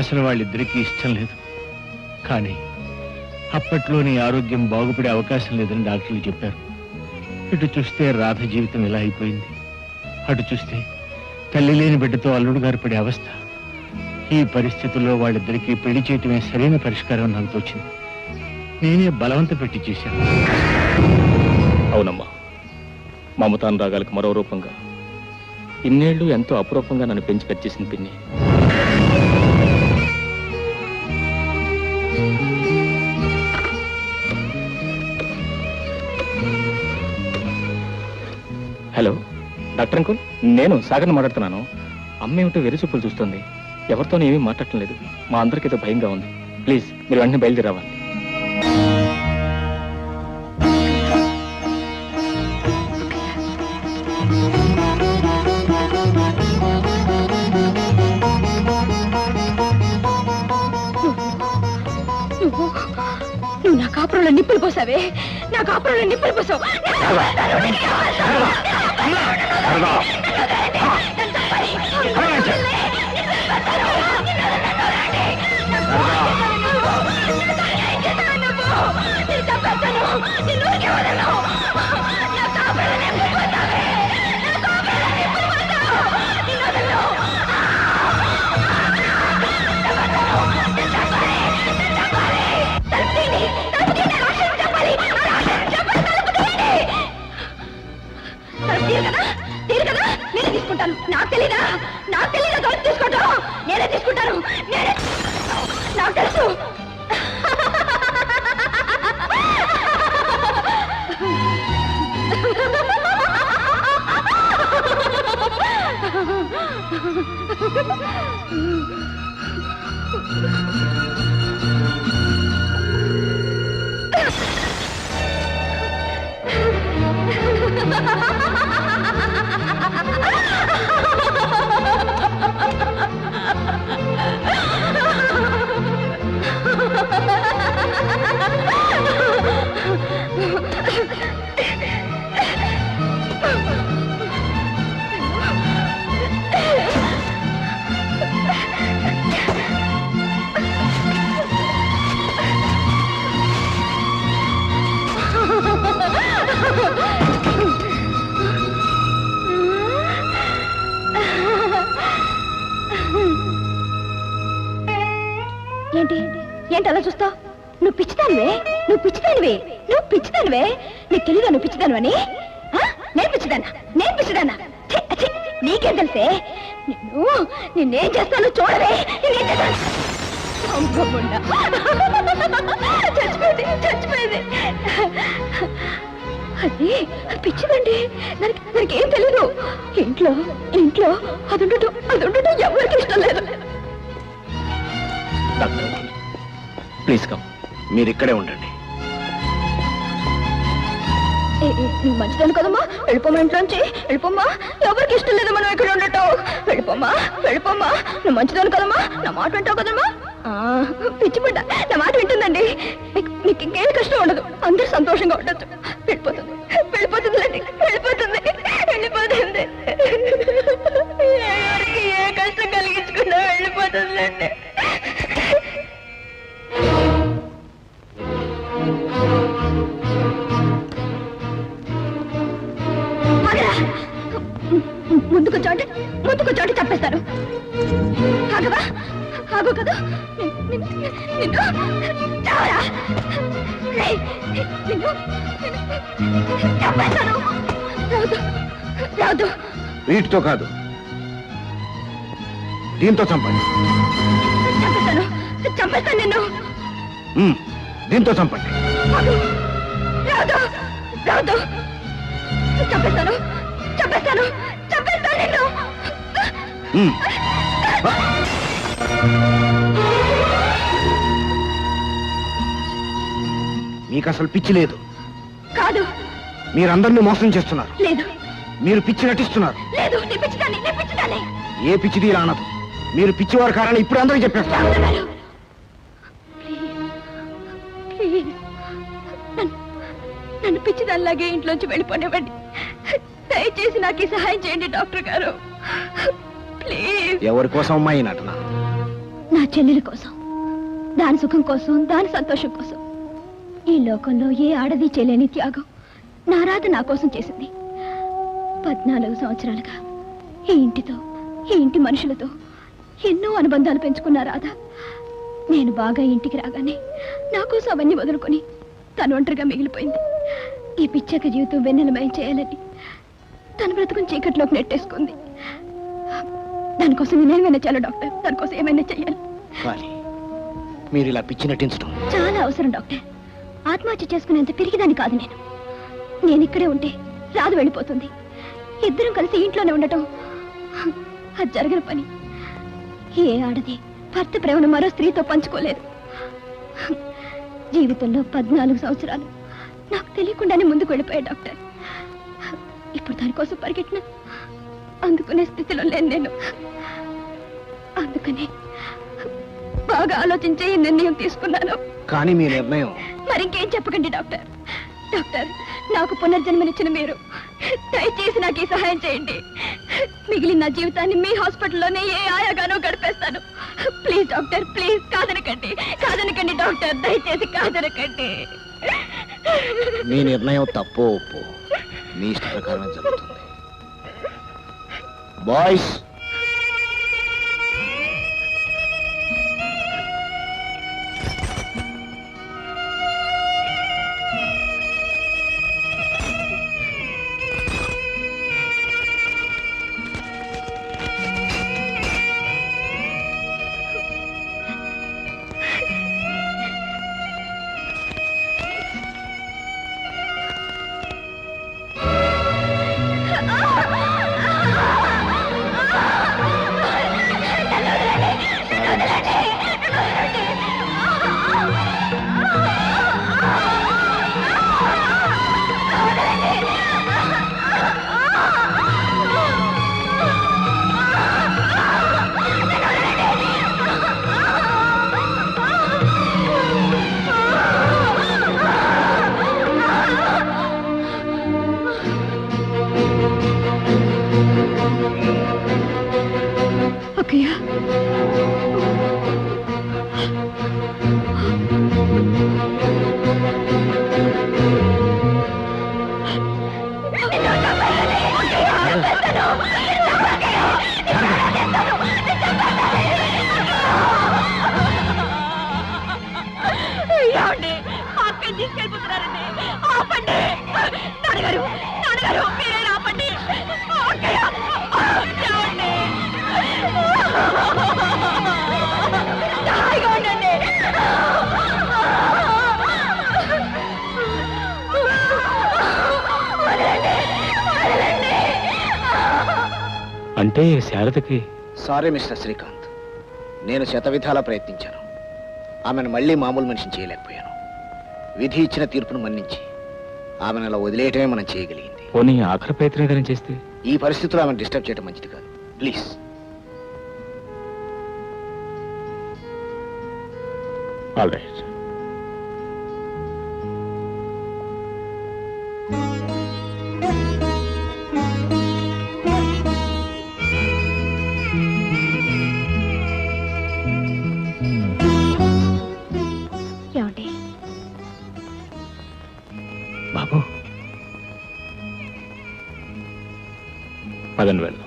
అసలు వాళ్ళిద్దరికీ ఇష్టం లేదు. కానీ అప్పట్లో నీ ఆరోగ్యం బాగుపడే అవకాశం లేదని డాక్టర్లు చెప్పారు. ఇటు చూస్తే రాధ జీవితం ఇలా అయిపోయింది, అటు చూస్తే తల్లి లేని బిడ్డతో అల్లుడు గారు పడే అవస్థ. ఈ పరిస్థితుల్లో వాళ్ళిద్దరికీ పెళ్లి చేయటమే సరైన పరిష్కారం నాకు తోచింది. నేనే బలవంత పెట్టి చేశాను. అవునమ్మా, మమతానురాగాలకు మరో రూపంగా ఇన్నేళ్లు ఎంతో అపురూపంగా నన్ను పెంచి పెంచేసింది పిన్ని. హలో డాక్టర్ అంకుల్, నేను సాగర్ని మాట్లాడుతున్నాను. అమ్మ ఏమిటో వెరీ చూపులు చూస్తుంది, ఎవరితోనూ ఏమీ మాట్లాడటం లేదు. మా అందరికీ ఏదో భయంగా ఉంది. ప్లీజ్ మీరు వెంటనే బయలుదేరి రావాలి. నువ్వు నా కాపురంలో నిప్పులు పోసావే, నా కాపురంలో నిప్పులు పోసావు. నేనే తీసుకుంటాను. నాకు తెలీదా తలుపు తీసుకోవటం? నేనే తీసుకుంటాను. నాకు తెలుసు. ఏంటి అలా చూస్తావు? నువ్వు పిచ్చిదానివే. నీకు తెలీదా నువ్వు పిచ్చిదానివని? నేను పిచ్చిదానా? నీకేం తెలిసే? నిన్నేం చేస్తాను చూడవే. చచ్చిపోయింది. అది పిచ్చిదండి. దానికి ఏం తెలీదు. ఇంట్లో అది ఉండటం ఎవరికి ఇష్టం లేదు. Please come. మీరు ఇక్కడే ఉండండి. నువ్వు మంచిదాను కదమ్మా, వెళ్ళిపోమ్మా. ఇంట్లోంచి వెళ్ళిపోమ్మా. ఎవరికి ఇష్టం లేదు మనం ఇక్కడ ఉండటం. వెళ్ళిపోమ్మా. నువ్వు మంచిదాను కదమ్మా, నా మాట వింటావు కదమ్మా. పిచ్చిపడ్డ నా మాట వింటుందండి. మీకు ఇంకేమి కష్టం ఉండదు, అందరూ సంతోషంగా ఉండొచ్చు. వెళ్ళిపోతుందిలేండి. ఎవరికి ఏ కష్టం కలిగించకుండా వెళ్ళిపోతుందిలేండి. ముందుకు చోటి చంపేస్తాను. ఆగు కదా. చంపేస్తాను. రాదు. వీటితో కాదు, దీంతో చంపండి. చంపేస్తాను నిన్ను. దీంతో చంపండి. రాదు. చంపేస్తాను నిన్ను. మీకు అసలు పిచ్చి లేదు. కాదు. మీరందరినీ మోసం చేస్తున్నారు. లేదు. మీరు పిచ్చి నటిస్తున్నారు. లేదు, నీ పిచ్చిదాన్ని. ఏ పిచ్చిది ఇలా అనదు. మీరు పిచ్చివారు కారని ఇప్పుడు అందరూ చెప్పేస్తారు. నన్ను పిచ్చిదానిలాగే ఇంట్లోంచి వెళ్ళిపోనివ్వండి. దయచేసి నాకు ఈ సహాయం చేయండి డాక్టర్ గారు, ప్లీజ్. ఎవరి కోసం అమ్మా ఈ నటన? నా చెల్లెల కోసం, దాని సుఖం కోసం, దాని సంతోషం కోసం. ఈ లోకంలో ఏ ఆడది చేయలేని త్యాగం నా రాధ నా కోసం చేసింది. 14 సంవత్సరాలుగా ఈ ఇంటితో, ఈ ఇంటి మనుషులతో ఎన్నో అనుబంధాలు పెంచుకున్న రాధ నేను బాగా ఇంటికి రాగానే నా కోసం అవన్నీ వదులుకొని తను ఒంటరిగా మిగిలిపోయింది. ఈ పిచ్చక జీవితం వెన్నెలమయం చేయాలని తన బ్రతుకుని చీకట్లోకి నెట్టేసుకుంది. దానికోసం నేనేమైనా చేయాలి డాక్టర్, దానికోసం ఏమైనా చెయ్యాలి. కానీ మీరు ఇలా పిచ్చి నటించడం చాలా అవసరం డాక్టర్. ఆత్మహత్య చేసుకునేంత పిరిగిదాన్ని కాదు నేను. నేను ఇక్కడే ఉంటే రాదు వెళ్ళిపోతుంది. ఇద్దరం కలిసి ఇంట్లోనే ఉండటం అది జరగని పని. ఏ ఆడది భర్త ప్రేమను మరో స్త్రీతో పంచుకోలేదు. జీవితంలో 14 సంవత్సరాలు నాకు తెలియకుండానే ముందుకు వెళ్ళిపోయా డాక్టర్. ఇప్పుడు దానికోసం పరిగెట్టిన అందుకునే స్థితిలో లేను నేను. అందుకని బాగా ఆలోచించే ఈ నిర్ణయం తీసుకున్నాను. కానీ మీ నిర్ణయం మరింకేం చెప్పకండి డాక్టర్. డాక్టర్, నాకు పునర్జన్మనిచ్చిన మీరు దయచేసి నాకు ఈ సహాయం చేయండి. మిగిలిన నా జీవితాన్ని మీ హాస్పిటల్లోనే ఏ ఆయాగానో గడిపేస్తాను. Please doctor, please. కాదనకండి, కాదనకండి డాక్టర్, దయచేసి కాదనకండి. మీ నిర్ణయం తప్పో ఒప్పో మీ ఇష్ట ప్రకారం జరుగుతుంది. బాయ్స్, ఓకేయా? అక్కడ తీసుకెళ్ళిపోతున్నారండి. ఆపండి నాన్నగారు, నాన్నగారు మీరే ఆపండి. హాయిగా ఉండండి. అంటే శారదకి సారీ మిస్టర్ శ్రీకాంత్, నేను శతవిధాలా ప్రయత్నించాను. ఆమెను మళ్ళీ మామూలు మనిషిని చేయలేకపోయాను. విధి ఇచ్చిన తీర్పును మన్నించి ఆమెను అలా వదిలేయటమే మనం చేయగలిగింది. పోనీ ఆఖరి ప్రయత్నం ఏదైనా చేస్తే? ఈ పరిస్థితుల్లో ఆమెను డిస్టర్బ్ చేయడం మంచిది కాదు. ప్లీజ్. All right. ఏమండి బాబు, పదండి వెళ్దాం.